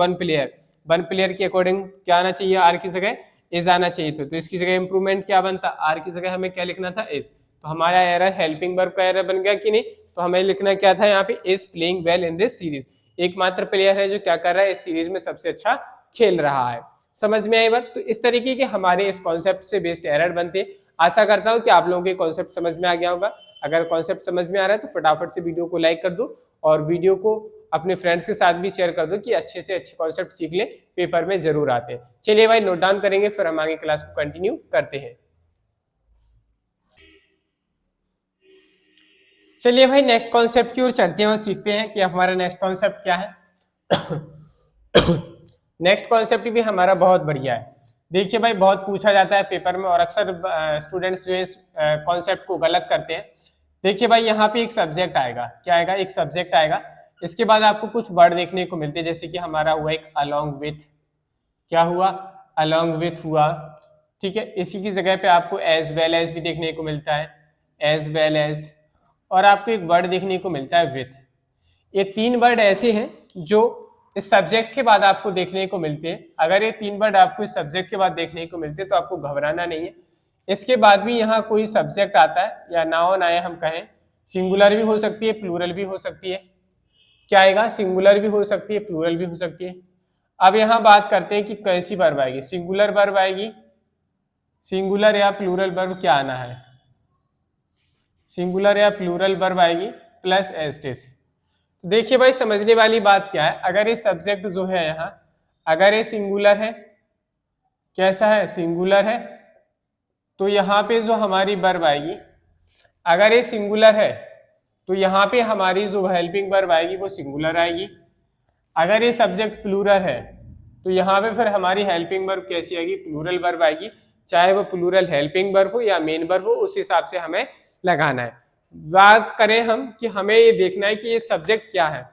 वन प्लेयर के अकॉर्डिंग क्या आना चाहिए, आर की जगह इज आना चाहिए तो इसकी जगह इंप्रूवमेंट क्या बनता, आर की जगह हमें क्या लिखना था, इज। तो हमारा एरर हेल्पिंग वर्ब का एरर बन गया कि नहीं, तो हमें लिखना क्या था यहाँ पे, is playing well in this series, एकमात्र प्लेयर है जो क्या कर रहा है, इस सीरीज में सबसे अच्छा खेल रहा है। समझ में आई बात। तो इस तरीके के हमारे इस कॉन्सेप्ट से बेस्ड एरर बनते। आशा करता हूँ कि आप लोगों के कॉन्सेप्ट समझ में आ गया होगा। अगर कॉन्सेप्ट समझ में आ रहा है तो फटाफट से वीडियो को लाइक कर दो और वीडियो को अपने फ्रेंड्स के साथ भी शेयर कर दो कि अच्छे से अच्छे कॉन्सेप्ट सीख ले, पेपर में जरूर आते हैं। चलिए भाई नोट डाउन करेंगे, फिर हम आगे क्लास को कंटिन्यू करते हैं। चलिए भाई नेक्स्ट कॉन्सेप्ट की ओर चलते हैं और सीखते हैं कि हमारा नेक्स्ट कॉन्सेप्ट क्या है। नेक्स्ट कॉन्सेप्ट भी हमारा बहुत बढ़िया है। देखिए भाई, बहुत पूछा जाता है पेपर में और अक्सर स्टूडेंट्स जो इस कॉन्सेप्ट को गलत करते हैं। देखिए भाई, यहाँ पे एक सब्जेक्ट आएगा, क्या आएगा, एक सब्जेक्ट आएगा। इसके बाद आपको कुछ वर्ड देखने को मिलते हैं, जैसे कि हमारा हुआ एक अलोंग विथ, क्या हुआ, अलोंग विथ हुआ, ठीक है। इसी की जगह पे आपको एज वेल एज भी देखने को मिलता है, एज वेल एज, और आपको एक वर्ड देखने को मिलता है विथ। ये 3 वर्ड ऐसे हैं जो इस सब्जेक्ट के बाद आपको देखने को मिलते हैं। अगर ये 3 वर्ड आपको इस सब्जेक्ट के बाद देखने को मिलते हैं तो आपको घबराना नहीं है। इसके बाद भी यहाँ कोई सब्जेक्ट आता है या नाउन आए, हम कहें सिंगुलर भी हो सकती है, प्लूरल भी हो सकती है। क्या आएगा, सिंगुलर भी हो सकती है, प्लूरल भी हो सकती है। अब यहाँ बात करते हैं कि कैसी वर्ब आएगी, सिंगुलर वर्ब आएगी, सिंगुलर या प्लूरल वर्ब क्या आना है, सिंगुलर या प्लूरल वर्ब आएगी प्लस एस्टेस। देखिए भाई, समझने वाली बात क्या है, अगर ये सब्जेक्ट जो है यहाँ, अगर ये सिंगुलर है, कैसा है, सिंगुलर है, तो यहाँ पे जो हमारी वर्ब आएगी, अगर ये सिंगुलर है तो यहाँ पे हमारी जो हेल्पिंग वर्ब आएगी वो सिंगुलर आएगी। अगर ये सब्जेक्ट प्लूरल है तो यहाँ पे फिर हमारी हेल्पिंग वर्ब कैसी आएगी, प्लूरल वर्ब आएगी। चाहे वो प्लूरल हेल्पिंग वर्ब हो या मेन वर्ब हो, उस हिसाब से हमें लगाना है। बात करें हम कि हमें ये देखना है कि ये सब्जेक्ट क्या है।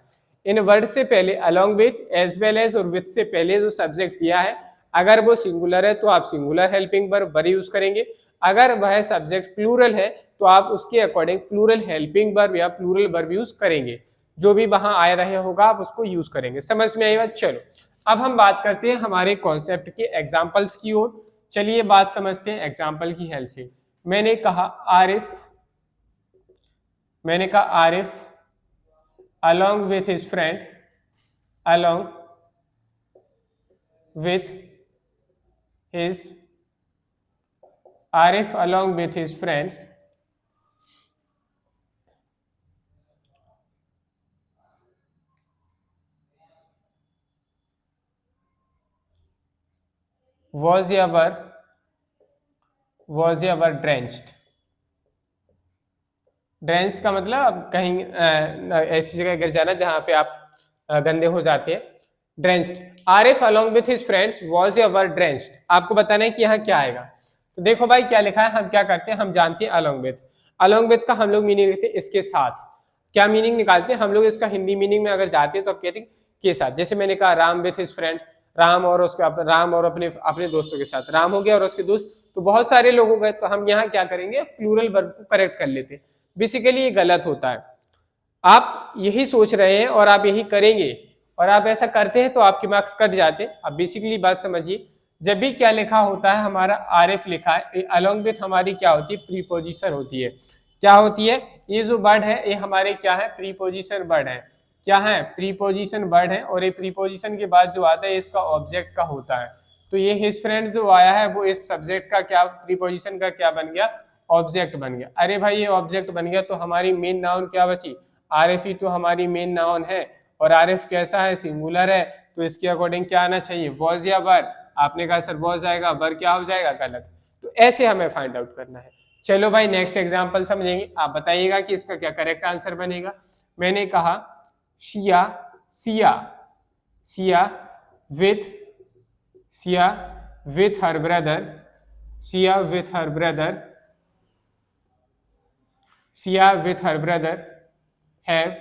इन वर्ड से पहले along with, as well as और विथ से पहले जो सब्जेक्ट दिया है, अगर वो सिंगुलर है तो आप सिंगुलर हेल्पिंग वर्ब यूज करेंगे। अगर वह सब्जेक्ट प्लूरल है तो आप उसके अकॉर्डिंग प्लूरल हेल्पिंग वर्ब या प्लूरल वर्ब यूज करेंगे। जो भी वहां आ रहे होगा आप उसको यूज करेंगे। समझ में आई बात? चलो अब हम बात करते हैं हमारे कॉन्सेप्ट के एग्जाम्पल्स की ओर। चलिए बात समझते हैं एग्जाम्पल की हेल्प से। मैंने कहा Arif along with his friend, along with his, Arif along with his friends was ever drenched। Drenched का मतलब कहीं ऐसी जगह गिर जाना जहां पे आप गंदे हो जाते हैं। Drenched, Arif along with his friends was ever drenched. आपको बताना है कि यहाँ क्या आएगा। तो देखो भाई क्या लिखा है, हम क्या करते हैं, हम जानते हैं अलोंग विथ। अलोंग विथ का हम लोग मीनिंग लिखते हैं इसके साथ। क्या मीनिंग निकालते हैं हम लोग इसका, हिंदी मीनिंग में अगर जाते हैं तो आप कहते हैं के साथ। जैसे मैंने कहा Ram with his friend, Ram और अपने दोस्तों के साथ, राम हो गया और उसके दोस्त, तो बहुत सारे लोग हो गए। तो हम यहाँ क्या करेंगे, प्लूरल वर्ब को करेक्ट कर लेते हैं। बेसिकली ये गलत होता है। आप यही सोच रहे हैं और आप यही करेंगे और आप ऐसा करते हैं तो आपके मार्क्स कट जाते हैं। अब बेसिकली बात समझिए, जब भी क्या लिखा होता है, हमारा आरिफ लिखा है, अलोंग विथ हमारी क्या होती है, प्रीपोजिशन होती है। क्या होती है, ये जो वर्ड है ये हमारे क्या है, प्रीपोजिशन वर्ड है। क्या है, प्रीपोजिशन वर्ड है। और ये प्रीपोजिशन के बाद जो आता है इसका ऑब्जेक्ट का होता है। तो ये हिज फ्रेंड जो आया है वो इस सब्जेक्ट का क्या, प्रीपोजिशन का क्या बन गया, ऑब्जेक्ट बन गया। अरे भाई ये ऑब्जेक्ट बन गया तो हमारी मेन नाउन क्या बची, आरिफ ही तो हमारी मेन नाउन है। और आरिफ कैसा है, सिंगुलर है, तो इसके अकॉर्डिंग क्या आना चाहिए, वॉज या वर। आपने कहा सर वॉज आएगा, वर क्या हो जाएगा, गलत। तो ऐसे हमें फाइंड आउट करना है। चलो भाई नेक्स्ट एग्जाम्पल समझेंगे। आप बताइएगा कि इसका क्या करेक्ट आंसर बनेगा। मैंने कहा Siya with her brother, Sia with her brother have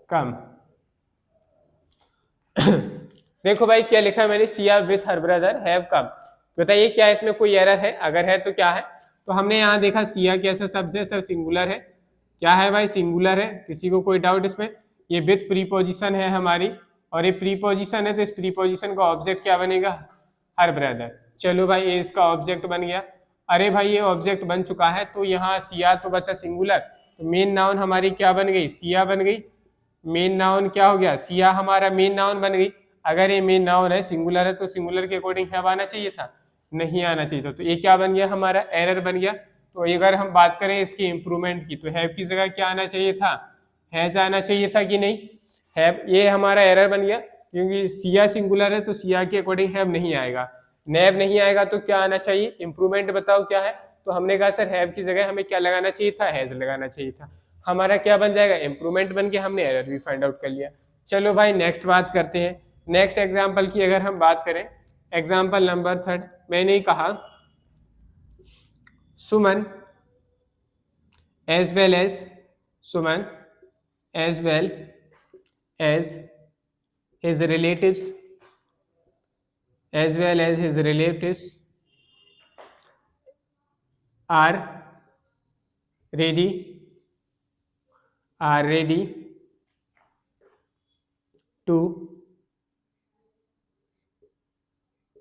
come। देखो भाई क्या लिखा है मैंने, Sia with her brother have come। बताइए क्या इसमें कोई एरर है, अगर है तो क्या है। तो हमने यहाँ देखा सिया कैसा शब्द है, सर सिंगुलर है। क्या है भाई, सिंगुलर है, किसी को कोई डाउट इसमें। ये विथ प्रीपोजिशन है हमारी, और ये प्रीपोजिशन है तो इस प्रीपोजिशन का ऑब्जेक्ट क्या बनेगा, हर ब्रदर। चलो भाई ये इसका ऑब्जेक्ट बन गया। अरे भाई ये ऑब्जेक्ट बन चुका है तो यहाँ सिया तो बचा सिंगुलर, तो मेन नाउन हमारी क्या बन गई, सिया बन गई। मेन नाउन क्या हो गया, सिया हमारा मेन नाउन बन गई। अगर ये मेन नाउन है, सिंगुलर है, तो सिंगुलर के अकॉर्डिंग हैव आना चाहिए था, नहीं आना चाहिए था। तो ये क्या बन गया, हमारा एरर बन गया। तो अगर हम बात करें इसकी इंप्रूवमेंट की, तो हैव की जगह क्या आना चाहिए था, हैज आना चाहिए था कि नहीं, हैव। ये हमारा एरर बन गया क्योंकि सिया सिंगुलर है तो सिया के अकॉर्डिंग हैव नहीं आएगा। नेब नहीं आएगा तो क्या आना चाहिए, इंप्रूवमेंट बताओ क्या है। तो हमने कहा सर हैव की जगह हमें क्या लगाना चाहिए था, हैज लगाना चाहिए था। हमारा क्या बन जाएगा, इंप्रूवमेंट बन के हमने एरर भी फाइंड आउट कर लिया। चलो भाई नेक्स्ट बात करते हैं। नेक्स्ट एग्जाम्पल की अगर हम बात करें, एग्जाम्पल नंबर 3, मैंने कहा सुमन as well as Suman as well as his relatives are ready to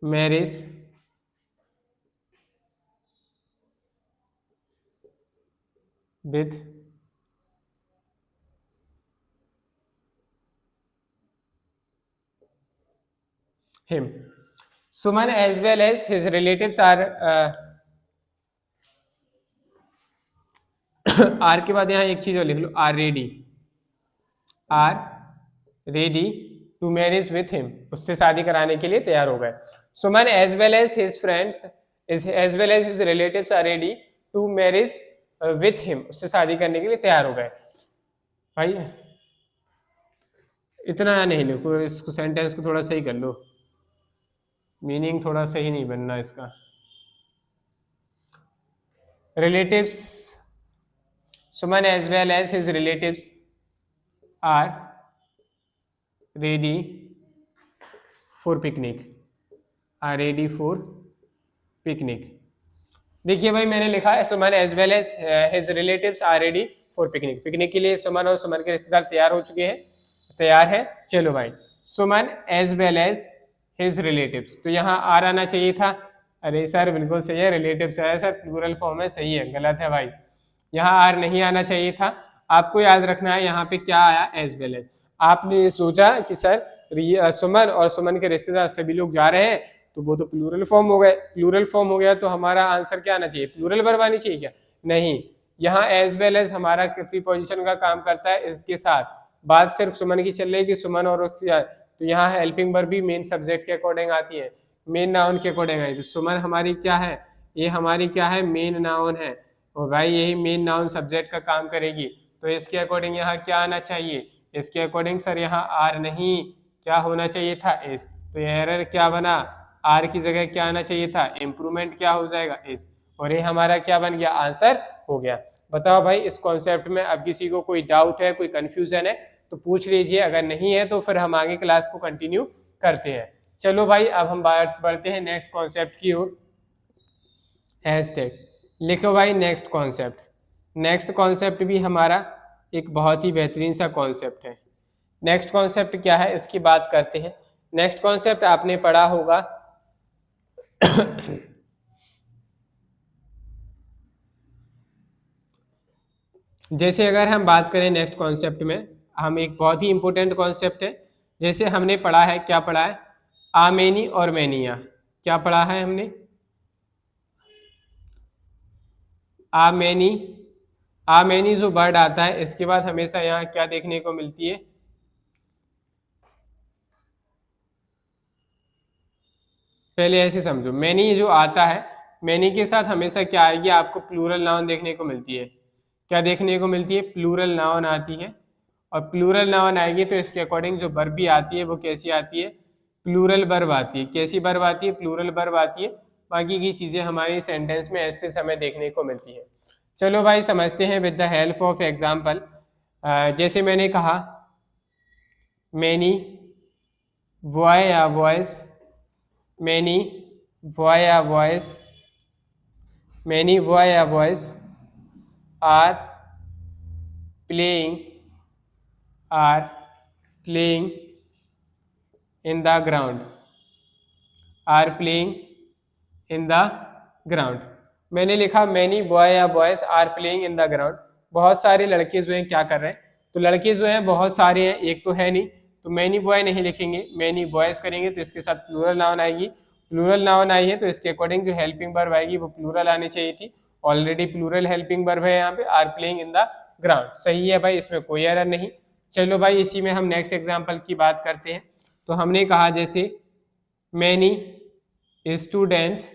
marriage with him. Suman as well as his relatives are के बाद यहाँ एक चीज और लिख लो, are ready to marriage with him, उससे शादी कराने के लिए तैयार हो गए. Suman as well as his friends as well as his relatives are ready to marriage with him, उससे शादी करने के लिए तैयार हो गए. भाई इतना नहीं लिखो, इसको सेंटेंस को थोड़ा सही कर लो, मीनिंग थोड़ा सही नहीं बनना इसका. Relatives, Suman as well as his relatives are ready for picnic, are ready for picnic. देखिए भाई मैंने लिखा है Suman as well as his relatives are ready for picnic. Picnic के लिए सुमन और सुमन के रिश्तेदार तैयार हो चुके हैं, तैयार है. चलो भाई, Suman as well as his relatives, तो यहाँ आर आना चाहिए था. अरे सर बिल्कुल सही है, रिलेटिव्स है सर, प्लूरल फॉर्म है, सही है. गलत है भाई, यहाँ आर नहीं आना चाहिए था. आपको याद रखना है यहाँ पे क्या आया, एज वेल एज. आपने सोचा कि सर सुमन और सुमन के रिश्तेदार सभी लोग जा रहे हैं, तो वो तो प्लूरल फॉर्म हो गए. प्लूरल फॉर्म हो गया तो हमारा आंसर क्या आना चाहिए, प्लूरल वर्ब आनी चाहिए क्या? नहीं, यहाँ एज वेल एज हमारा प्रीपोजिशन का काम करता है. इसके साथ बात सिर्फ सुमन की चल रही है कि सुमन और तो यहाँ हेल्पिंग वर्ब भी मेन सब्जेक्ट के अकॉर्डिंग आती है, मेन नाउन के अकॉर्डिंग आई. तो सुमन हमारी क्या है, ये हमारी क्या है, मेन नाउन है. और भाई यही मेन नाउन सब्जेक्ट का काम करेगी, तो इसके अकॉर्डिंग यहाँ क्या आना चाहिए, इसके अकॉर्डिंग सर यहाँ आर नहीं, क्या होना चाहिए था, एस. तो ये एरर क्या बना, आर की जगह क्या आना चाहिए था, इम्प्रूवमेंट क्या हो जाएगा, एस. और ये हमारा क्या बन गया, आंसर हो गया. बताओ भाई इस कॉन्सेप्ट में अब किसी को कोई डाउट है, कोई कंफ्यूजन है तो पूछ लीजिए, अगर नहीं है तो फिर हम आगे क्लास को कंटिन्यू करते हैं. चलो भाई अब हम बढ़ते हैं नेक्स्ट कॉन्सेप्ट की ओर. हैशटैग लिखो भाई नेक्स्ट कॉन्सेप्ट. नेक्स्ट कॉन्सेप्ट भी हमारा एक बहुत ही बेहतरीन सा कॉन्सेप्ट है. नेक्स्ट कॉन्सेप्ट क्या है इसकी बात करते हैं. नेक्स्ट कॉन्सेप्ट आपने पढ़ा होगा जैसे अगर हम बात करें नेक्स्ट कॉन्सेप्ट में, हम एक बहुत ही इंपॉर्टेंट कॉन्सेप्ट है. जैसे हमने पढ़ा है, क्या पढ़ा है, आमेनी और मैनिया. क्या पढ़ा है हमने, आमेनी. आमेनी जो वर्ड आता है इसके बाद हमेशा यहाँ क्या देखने को मिलती है, पहले ऐसे समझो, मैनी जो आता है, मैनी के साथ हमेशा क्या आएगी, आपको प्लूरल नाउन देखने को मिलती है. क्या देखने को मिलती है, प्लूरल नाउन आती है. और प्लूरल नाउन आएगी तो इसके अकॉर्डिंग जो वर्ब भी आती है वो कैसी आती है, प्लूरल वर्ब आती है. कैसी वर्ब आती है, प्लूरल वर्ब आती है. बाकी की चीज़ें हमारी सेंटेंस में ऐसे समय देखने को मिलती है. चलो भाई समझते हैं with the help of example. जैसे मैंने कहा मैनी बॉय या बॉयज, मैनी बॉय या बॉयज, मैनी बॉय या boys are playing in the ground, are playing in the ground. मैंने लिखा मैनी बॉय या boys are playing in the ground. बहुत सारे लड़के जो हैं क्या कर रहे हैं, तो लड़के जो हैं बहुत सारे हैं, एक तो है नहीं, तो मैनी बॉय नहीं लिखेंगे, मैनी बॉयज करेंगे तो इसके साथ प्लूरल नाउन आएगी. प्लूरल नाउन आई है तो इसके अकॉर्डिंग जो हेल्पिंग वर्ब आएगी वो प्लूरल आनी चाहिए थी. ऑलरेडी प्लूरल हेल्पिंग वर्ब है यहाँ पे, are playing in the ground. सही है भाई, इसमें कोई एरर नहीं. चलो भाई इसी में हम नेक्स्ट एग्जाम्पल की बात करते हैं. तो हमने कहा जैसे many students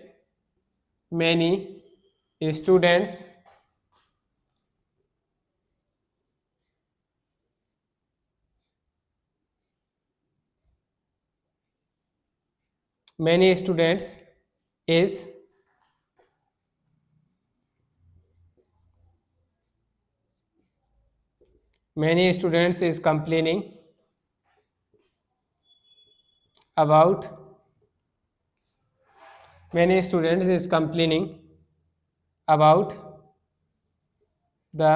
many students is many students is complaining about many students is complaining about the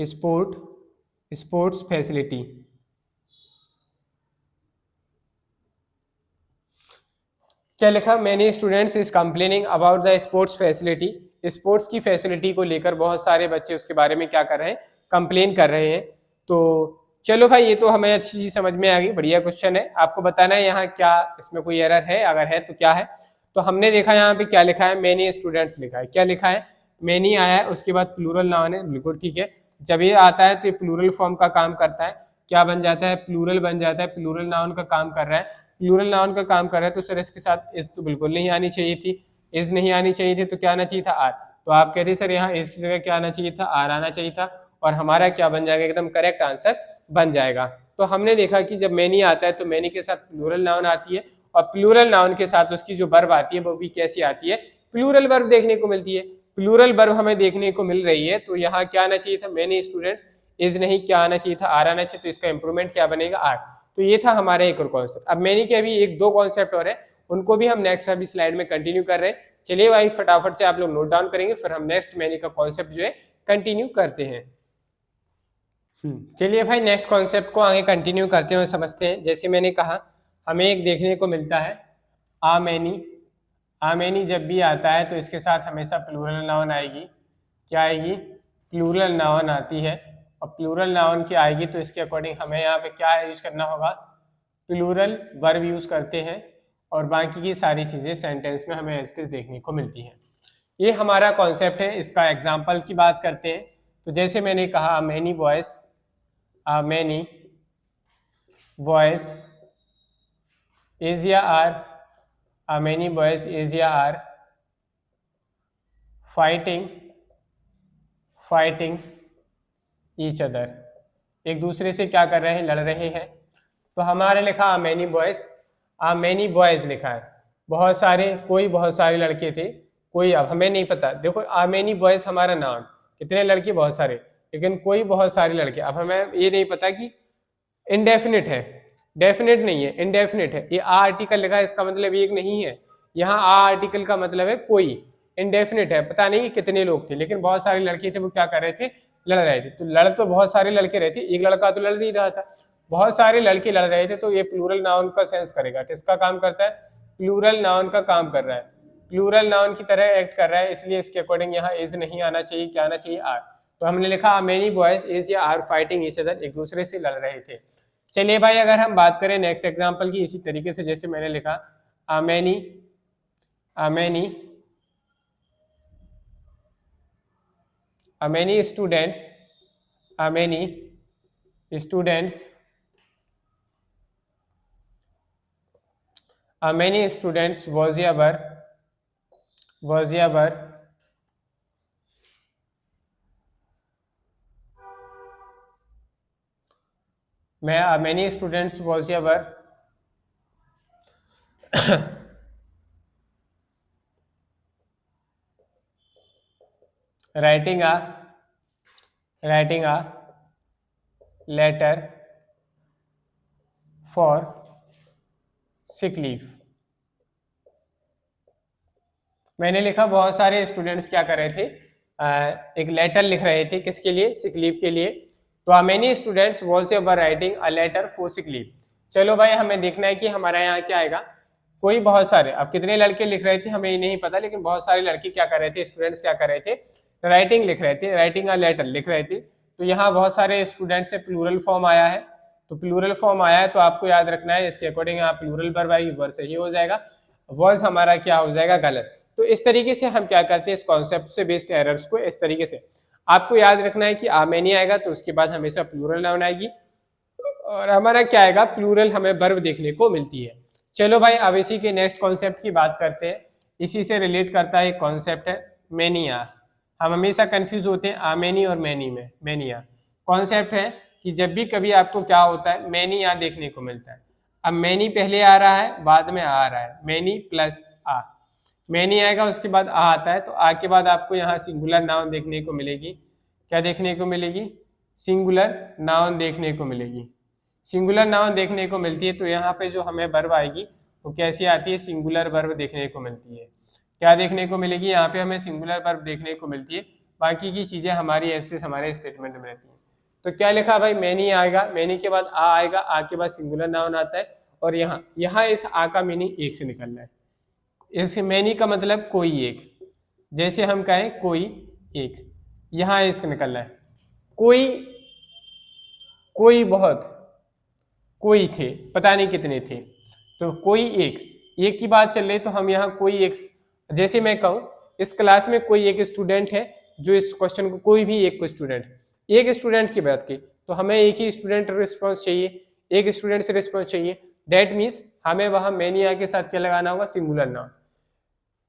sports facility. क्या लिखा? Many students is complaining about the sports facility. Sports की फैसिलिटी को लेकर बहुत सारे बच्चे उसके बारे में क्या कर रहे हैं? कंप्लेन कर रहे हैं। तो चलो भाई, ये तो हमें अच्छी चीज समझ में आ गई, बढ़िया क्वेश्चन है। आपको बताना है यहाँ क्या इसमें कोई एरर है, अगर है तो क्या है। तो हमने देखा यहाँ पे क्या लिखा है, मैनी स्टूडेंट्स लिखा है। क्या लिखा है? मैनी आया है, उसके बाद प्लूरल नाउन है, बिल्कुल ठीक है। जब ये आता है तो ये प्लूरल फॉर्म का काम करता है। क्या बन जाता है? प्लूरल बन जाता है। प्लूरल नाउन का काम कर रहा है, प्लूरल नाउन का काम कर रहा है, तो सर इसके साथ इज तो बिल्कुल नहीं आनी चाहिए थी। इज नहीं आनी चाहिए थी तो क्या आना चाहिए था? आर। तो आप कहते सर यहाँ इज की जगह क्या आना चाहिए था? आर आना चाहिए था, और हमारा क्या बन जाएगा? एकदम करेक्ट आंसर बन जाएगा। तो हमने देखा कि जब मैनी आता है तो मैनी के साथ प्लूरल नाउन आती है, और प्लूरल नाउन के साथ उसकी जो वर्ब आती है वो भी कैसी आती है? प्लूरल वर्ब देखने को मिलती है। प्लूरल वर्ब हमें देखने को मिल रही है, तो यहाँ क्या आना चाहिए था? Many students. इज नहीं, क्या आना चाहिए था? आर आना चाहिए। तो इसका इंप्रूवमेंट क्या बनेगा? आर। तो ये था हमारा एक और कॉन्सेप्ट। अब मैनी के अभी एक दो कॉन्सेप्ट और है, उनको भी हम नेक्स्ट अभी स्लाइड में कंटिन्यू कर रहे हैं। चलिए भाई फटाफट से आप लोग नोट डाउन करेंगे, फिर हम नेक्स्ट मैनी का कॉन्सेप्ट जो है कंटिन्यू करते हैं। चलिए भाई नेक्स्ट कॉन्सेप्ट को आगे कंटिन्यू करते हुए समझते हैं। जैसे मैंने कहा, हमें एक देखने को मिलता है आ मैनी। आ मैनी जब भी आता है तो इसके साथ हमेशा प्लूरल नाउन आएगी। क्या आएगी? प्लूरल नाउन आती है, और प्लूरल नाउन की आएगी तो इसके अकॉर्डिंग हमें यहाँ पे क्या यूज करना होगा? प्लूरल वर्ब यूज करते हैं, और बाकी की सारी चीज़ें सेंटेंस में हमें एज इट इज देखने को मिलती हैं। ये हमारा कॉन्सेप्ट है। इसका एग्जाम्पल की बात करते हैं। तो जैसे मैंने कहा, many boys, many boys is या are many boys is या are fighting each other, एक दूसरे से क्या कर रहे हैं? लड़ रहे हैं। तो हमारे लिखा many boys लिखा है, बहुत सारे, कोई बहुत सारे लड़के थे, कोई, अब हमें नहीं पता। देखो many boys हमारा नाउन, कितने लड़के? बहुत सारे, लेकिन कोई बहुत सारे लड़के। अब हमें ये नहीं पता कि इनडेफिनिट है, डेफिनेट नहीं है, इनडेफिनिट है। ये आ आर्टिकल लिखा है, इसका मतलब एक नहीं है। यहाँ आ आर्टिकल का मतलब है कोई, इनडेफिनिट है, पता नहीं कितने लोग थे, लेकिन बहुत सारे लड़के थे, वो क्या कर रहे थे? लड़ रहे थे। तो लड़ तो बहुत सारे लड़के रहे थे, एक लड़का तो लड़ नहीं रहा था, बहुत सारे लड़के लड़ रहे थे। तो ये प्लूरल नाउन का सेंस करेगा। किसका काम करता है? प्लूरल नाउन का काम कर रहा है, प्लूरल नाउन की तरह एक्ट कर रहा है, इसलिए इसके अकॉर्डिंग यहाँ इज नहीं आना चाहिए, क्या आना चाहिए? आर। तो हमने लिखा मेनी बॉयज इज या आर फाइटिंग ईच अदर, एक दूसरे से लड़ रहे थे। चलिए भाई अगर हम बात करें नेक्स्ट एग्जांपल की, इसी तरीके से जैसे मैंने लिखा many students was ever many students was ever writing a letter for sick leave। मैंने लिखा बहुत सारे स्टूडेंट्स क्या कर रहे थे? एक लेटर लिख रहे थे, किसके लिए? सिक लीव के लिए। तो many students was ever writing a letter for sick leave. चलो भाई हमें देखना है कि हमारा यहाँ क्या आएगा। कोई बहुत सारे, अब कितने लड़के लिख रहे थे हमें नहीं पता, लेकिन बहुत सारे लड़के क्या कर रहे थे? स्टूडेंट्स क्या कर रहे थे? राइटिंग लिख रहे थे, राइटिंग अ लेटर लिख रहे थे। तो यहाँ बहुत सारे स्टूडेंट्स से प्लूरल फॉर्म आया है, तो प्लूरल फॉर्म आया है तो आपको याद रखना है इसके अकॉर्डिंग यहाँ प्लूरल वर्ब आई, वर्ब सही हो जाएगा, वर्ब हमारा क्या हो जाएगा? गलत। तो इस तरीके से हम क्या करते हैं, इस कॉन्सेप्ट से बेस्ड एरर्स को इस तरीके से आपको याद रखना है कि मेनी आएगा तो उसके बाद हमेशा प्लूरल नाउन आएगी, और हमारा क्या आएगा? प्लूरल हमें वर्ब देखने को मिलती है। चलो भाई अब इसी के नेक्स्ट कॉन्सेप्ट की बात करते हैं। इसी से रिलेट करता है एक कॉन्सेप्ट है मैनिया। हम हमेशा कंफ्यूज होते हैं आमेनी और मैनी में। मैनिया कॉन्सेप्ट है कि जब भी कभी आपको क्या होता है? मैनिया देखने को मिलता है। अब मैनी पहले आ रहा है, बाद में आ रहा है, मैनी प्लस आ, मैनी आएगा उसके बाद आ आता है, तो आ के बाद आपको यहाँ सिंगुलर नाउन देखने को मिलेगी। क्या देखने को मिलेगी? सिंगुलर नाउन देखने को मिलेगी। सिंगुलर नाउन देखने को मिलती है तो यहाँ पे जो हमें वर्ब आएगी वो कैसी आती है? सिंगुलर वर्ब देखने को मिलती है। क्या देखने को मिलेगी? यहाँ पे हमें सिंगुलर वर्ब देखने को मिलती है, बाकी की चीजें हमारी ऐसे हमारे स्टेटमेंट में रहती हैं। तो क्या लिखा भाई? मैनी आएगा, मैनी के बाद आ आएगा, आ के बाद सिंगुलर नाउन आता है, और यहाँ इस आ का मीनिंग एक से निकल रहा है। इस मैनी का मतलब कोई एक, जैसे हम कहें कोई एक, यहाँ इसका निकल रहा है कोई, कोई बहुत, कोई थे, पता नहीं कितने थे, तो कोई एक की बात चल रही, तो हम यहाँ कोई एक, जैसे मैं कहूँ इस क्लास में कोई एक स्टूडेंट है, जो इस क्वेश्चन को कोई भी एक स्टूडेंट की बात की, तो हमें एक ही स्टूडेंट रिस्पॉन्स चाहिए, एक स्टूडेंट से रिस्पॉन्स चाहिए। दैट मीन्स हमें वहां मैनी आ के साथ क्या लगाना होगा? Singular noun.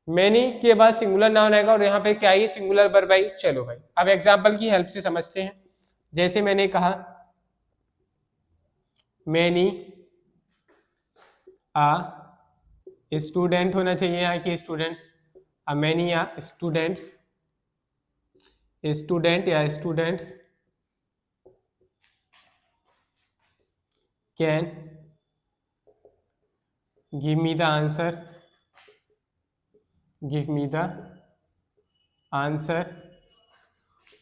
मैनी के बाद सिंगुलर नाउन आएगा और यहाँ पे क्या आएगी? Singular verb I. चलो भाई अब एग्जाम्पल की हेल्प से समझते हैं। जैसे मैंने कहा मैनी आ स्टूडेंट होना चाहिए यहाँ की स्टूडेंट्स, मैनी आ स्टूडेंट्स, स्टूडेंट या students can give me the answer, give me the answer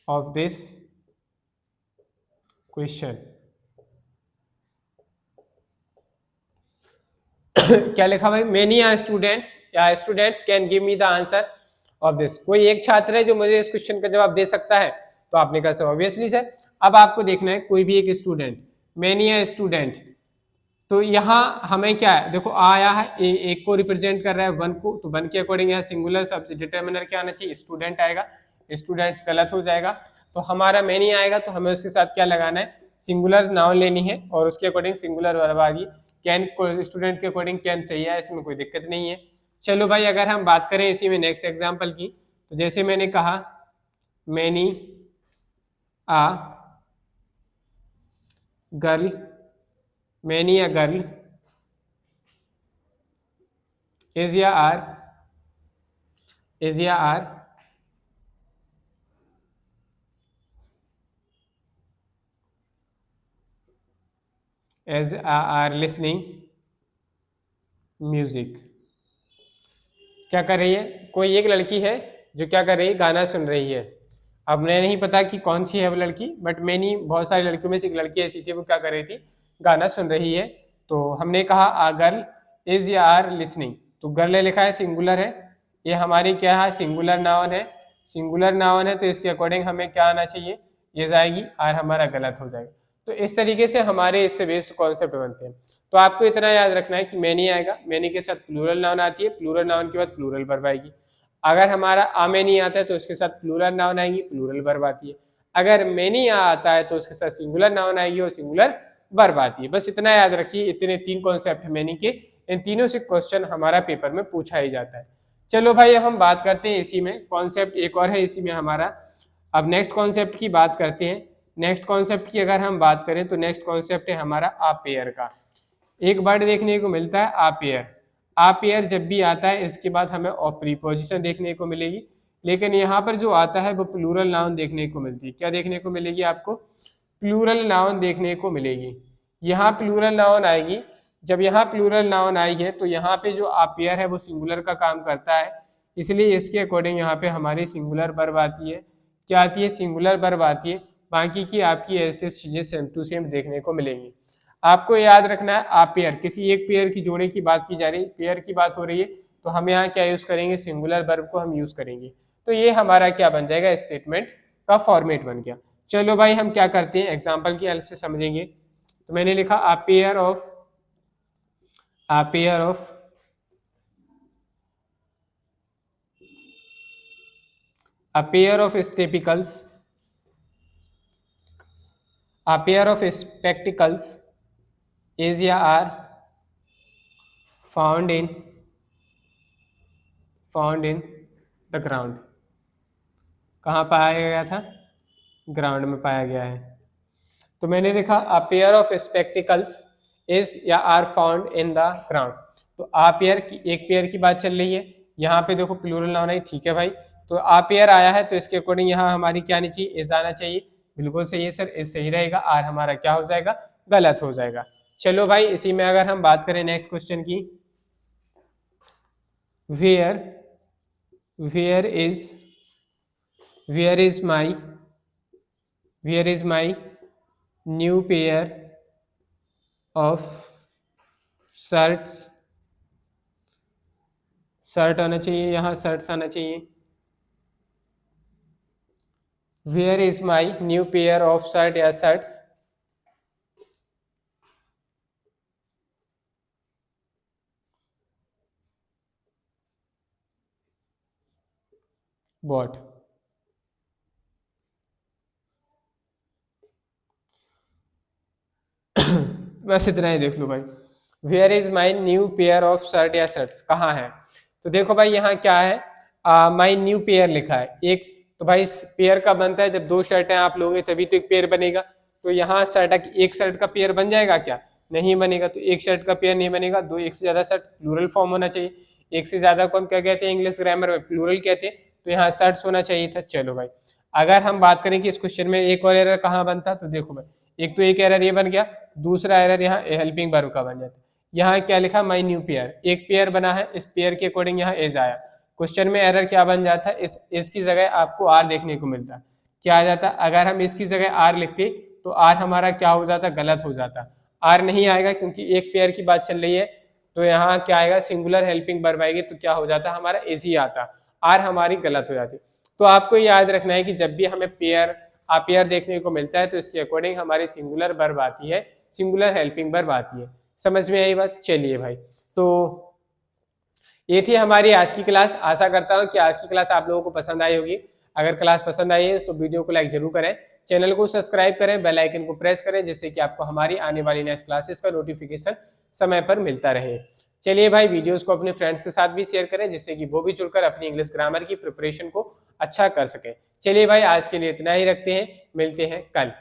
of this question. क्या लिखा भाई? मेनी आर स्टूडेंट्स या students can give me the answer of this. कोई एक छात्र है जो मुझे इस क्वेश्चन का जवाब दे सकता है, तो आपने कहा सर ऑब्वियसली सर। अब आपको देखना है कोई भी एक स्टूडेंट, मेनी आर स्टूडेंट, तो यहाँ हमें क्या है? देखो आया है, एक को रिप्रेजेंट कर रहा है, वन को, तो वन के अकॉर्डिंग यहाँ सिंगुलर सबसे डिटर्मिनर क्या आना चाहिए? स्टूडेंट आएगा, स्टूडेंट्स गलत हो जाएगा, तो हमारा मेनी आएगा, तो हमें उसके साथ क्या लगाना है? सिंगुलर नाउन लेनी है, और उसके अकॉर्डिंग सिंगुलर वर्ब आ गई। कैन स्टूडेंट के अकॉर्डिंग कैन सही है, इसमें कोई दिक्कत नहीं है। चलो भाई अगर हम बात करें इसी में नेक्स्ट एग्जाम्पल की, तो जैसे मैंने कहा many a girl, many a girl is या आर, इज या are is are listening music. क्या कर रही है? कोई एक लड़की है जो क्या कर रही है? गाना सुन रही है। अब मुझे नहीं पता कि कौन सी है वो लड़की, बट मैंने बहुत सारी लड़कियों में से एक लड़की ऐसी थी, वो क्या कर रही थी? गाना सुन रही है। तो हमने कहा आ गर्ल इज या आर लिसनिंग, तो गर्ल लिखा है, सिंगुलर है, ये हमारी क्या है? सिंगुलर नाउन है। सिंगुलर नाउन है तो इसके अकॉर्डिंग हमें क्या आना चाहिए? ये जाएगी, आर हमारा गलत हो जाएगा। तो इस तरीके से हमारे इससे बेस्ड कॉन्सेप्ट बनते हैं। तो आपको इतना याद रखना है कि मैनी आएगा, मैनी के साथ प्लूरल नाउन आती है, प्लूरल नाउन के बाद प्लूरल वर्ब आएगी। अगर हमारा आ मैनी आता है तो उसके साथ प्लूरल नाउन आएगी, प्लूरल वर्ब आती है। अगर मैनी आ आता है तो उसके साथ सिंगुलर नाउन आएगी और सिंगुलर वर्ब आती है। बस इतना याद रखिए, इतने तीन कॉन्सेप्ट है मैनी के, इन तीनों से क्वेश्चन हमारा पेपर में पूछा ही जाता है। चलो भाई अब हम बात करते हैं इसी में, कॉन्सेप्ट एक और है इसी में हमारा। अब नेक्स्ट कॉन्सेप्ट की बात करते हैं। नेक्स्ट कॉन्सेप्ट की अगर हम बात करें तो नेक्स्ट कॉन्सेप्ट है हमारा आ पेयर का। एक वर्ड देखने को मिलता है आ पेयर। आ पेयर जब भी आता है इसके बाद हमें प्रीपोजिशन देखने को मिलेगी, लेकिन यहाँ पर जो आता है वो प्लूरल नाउन देखने को मिलती है। क्या देखने को मिलेगी आपको? प्लूरल नाउन देखने को मिलेगी। यहाँ प्लूरल नाउन आएगी। जब यहाँ प्लूरल नाउन आई है तो यहाँ पे जो आ पेयर है वो सिंगुलर का काम करता है, इसलिए इसके अकॉर्डिंग यहाँ पे हमारी सिंगुलर वर्ब आती है। क्या आती है? सिंगुलर वर्ब आती है। बाकी की आपकी ऐसी चीजें सेम टू सेम देखने को मिलेंगी। आपको याद रखना है आ पेयर, किसी एक पेयर की जोड़े की बात की जा रही है, पेयर की बात हो रही है, तो हम यहाँ क्या यूज करेंगे? सिंगुलर वर्ब को हम यूज करेंगे। तो ये हमारा क्या बन जाएगा? स्टेटमेंट का फॉर्मेट बन गया। चलो भाई हम क्या करते हैं, एग्जाम्पल की हेल्प से समझेंगे। तो मैंने लिखा a pair of, a pair of spectacles, a pair of spectacles is या are found in the ground। कहाँ पाया गया था? ग्राउंड में पाया गया है। तो मैंने लिखा a pair of spectacles is या are found in the ground. तो आ पेयर की, एक पेयर की बात चल रही है, यहाँ पे देखो प्लूरल नाउन है, ठीक है भाई। तो आ पेयर आया है तो इसके अकॉर्डिंग यहाँ हमारी क्या आनी चाहिए, इज आना चाहिए। बिल्कुल सही है सर, इज सही रहेगा, आर हमारा क्या हो जाएगा, गलत हो जाएगा। चलो भाई इसी में अगर हम बात करें नेक्स्ट क्वेश्चन की, where where is where is my where is my new pair of shirts, shirt आना चाहिए, यहाँ शर्ट्स आना चाहिए। Where is my new pair of shirt या शर्ट्स, बॉट। बस इतना ही देख लो भाई, where is my new pair of shirt या शर्ट्स कहाँ है। तो देखो भाई यहाँ क्या है, माई न्यू पेयर लिखा है एक, तो भाई पेयर का बनता है जब दो शर्टें आप लोगे तभी तो एक पेयर बनेगा। तो यहाँ शर्ट, एक शर्ट का पेयर बन जाएगा क्या, नहीं बनेगा। तो एक शर्ट का पेयर नहीं बनेगा, दो, एक से ज्यादा शर्ट, प्लूरल फॉर्म होना चाहिए। एक से ज्यादा को हम क्या कहते हैं इंग्लिश ग्रामर में, प्लूरल कहते हैं। तो यहाँ शर्ट्स होना चाहिए था। चलो भाई अगर हम बात करें कि इस क्वेश्चन में एक और एरर कहाँ बनता, तो देखो भाई एक तो एक एरर ये बन गया, दूसरा एरर यहाँ हेल्पिंग वर्ब का बन जाता है। यहाँ क्या लिखा, माई न्यू पेयर, एक पेयर बना है, इस पेयर के अकॉर्डिंग यहाँ एज आया। क्वेश्चन में एरर क्या बन जाता है, इसकी जगह आपको आर देखने को मिलता है। क्या आ जाता, अगर हम इसकी जगह आर लिखते तो आर हमारा क्या हो जाता, गलत हो जाता। आर नहीं आएगा क्योंकि एक पेयर की बात चल रही है, तो यहाँ क्या आएगा, सिंगुलर हेल्पिंग वर्ब आएगी, तो क्या हो जाता हमारा एज ही आता, आर हमारी गलत हो जाती। तो आपको याद रखना है कि जब भी हमें पेयर पेयर देखने को मिलता है तो इसके अकॉर्डिंग हमारी सिंगुलर वर्ब आती है, सिंगुलर हेल्पिंग वर्ब आती है। समझ में आई बात। चलिए भाई तो ये थी हमारी आज की क्लास। आशा करता हूँ कि आज की क्लास आप लोगों को पसंद आई होगी। अगर क्लास पसंद आई है तो वीडियो को लाइक जरूर करें, चैनल को सब्सक्राइब करें, बेल आइकन को प्रेस करें, जिससे कि आपको हमारी आने वाली नेक्स्ट क्लासेस का नोटिफिकेशन समय पर मिलता रहे। चलिए भाई वीडियोस को अपने फ्रेंड्स के साथ भी शेयर करें, जिससे कि वो भी जुड़कर अपनी इंग्लिश ग्रामर की प्रिपरेशन को अच्छा कर सकें। चलिए भाई आज के लिए इतना ही रखते हैं, मिलते हैं कल।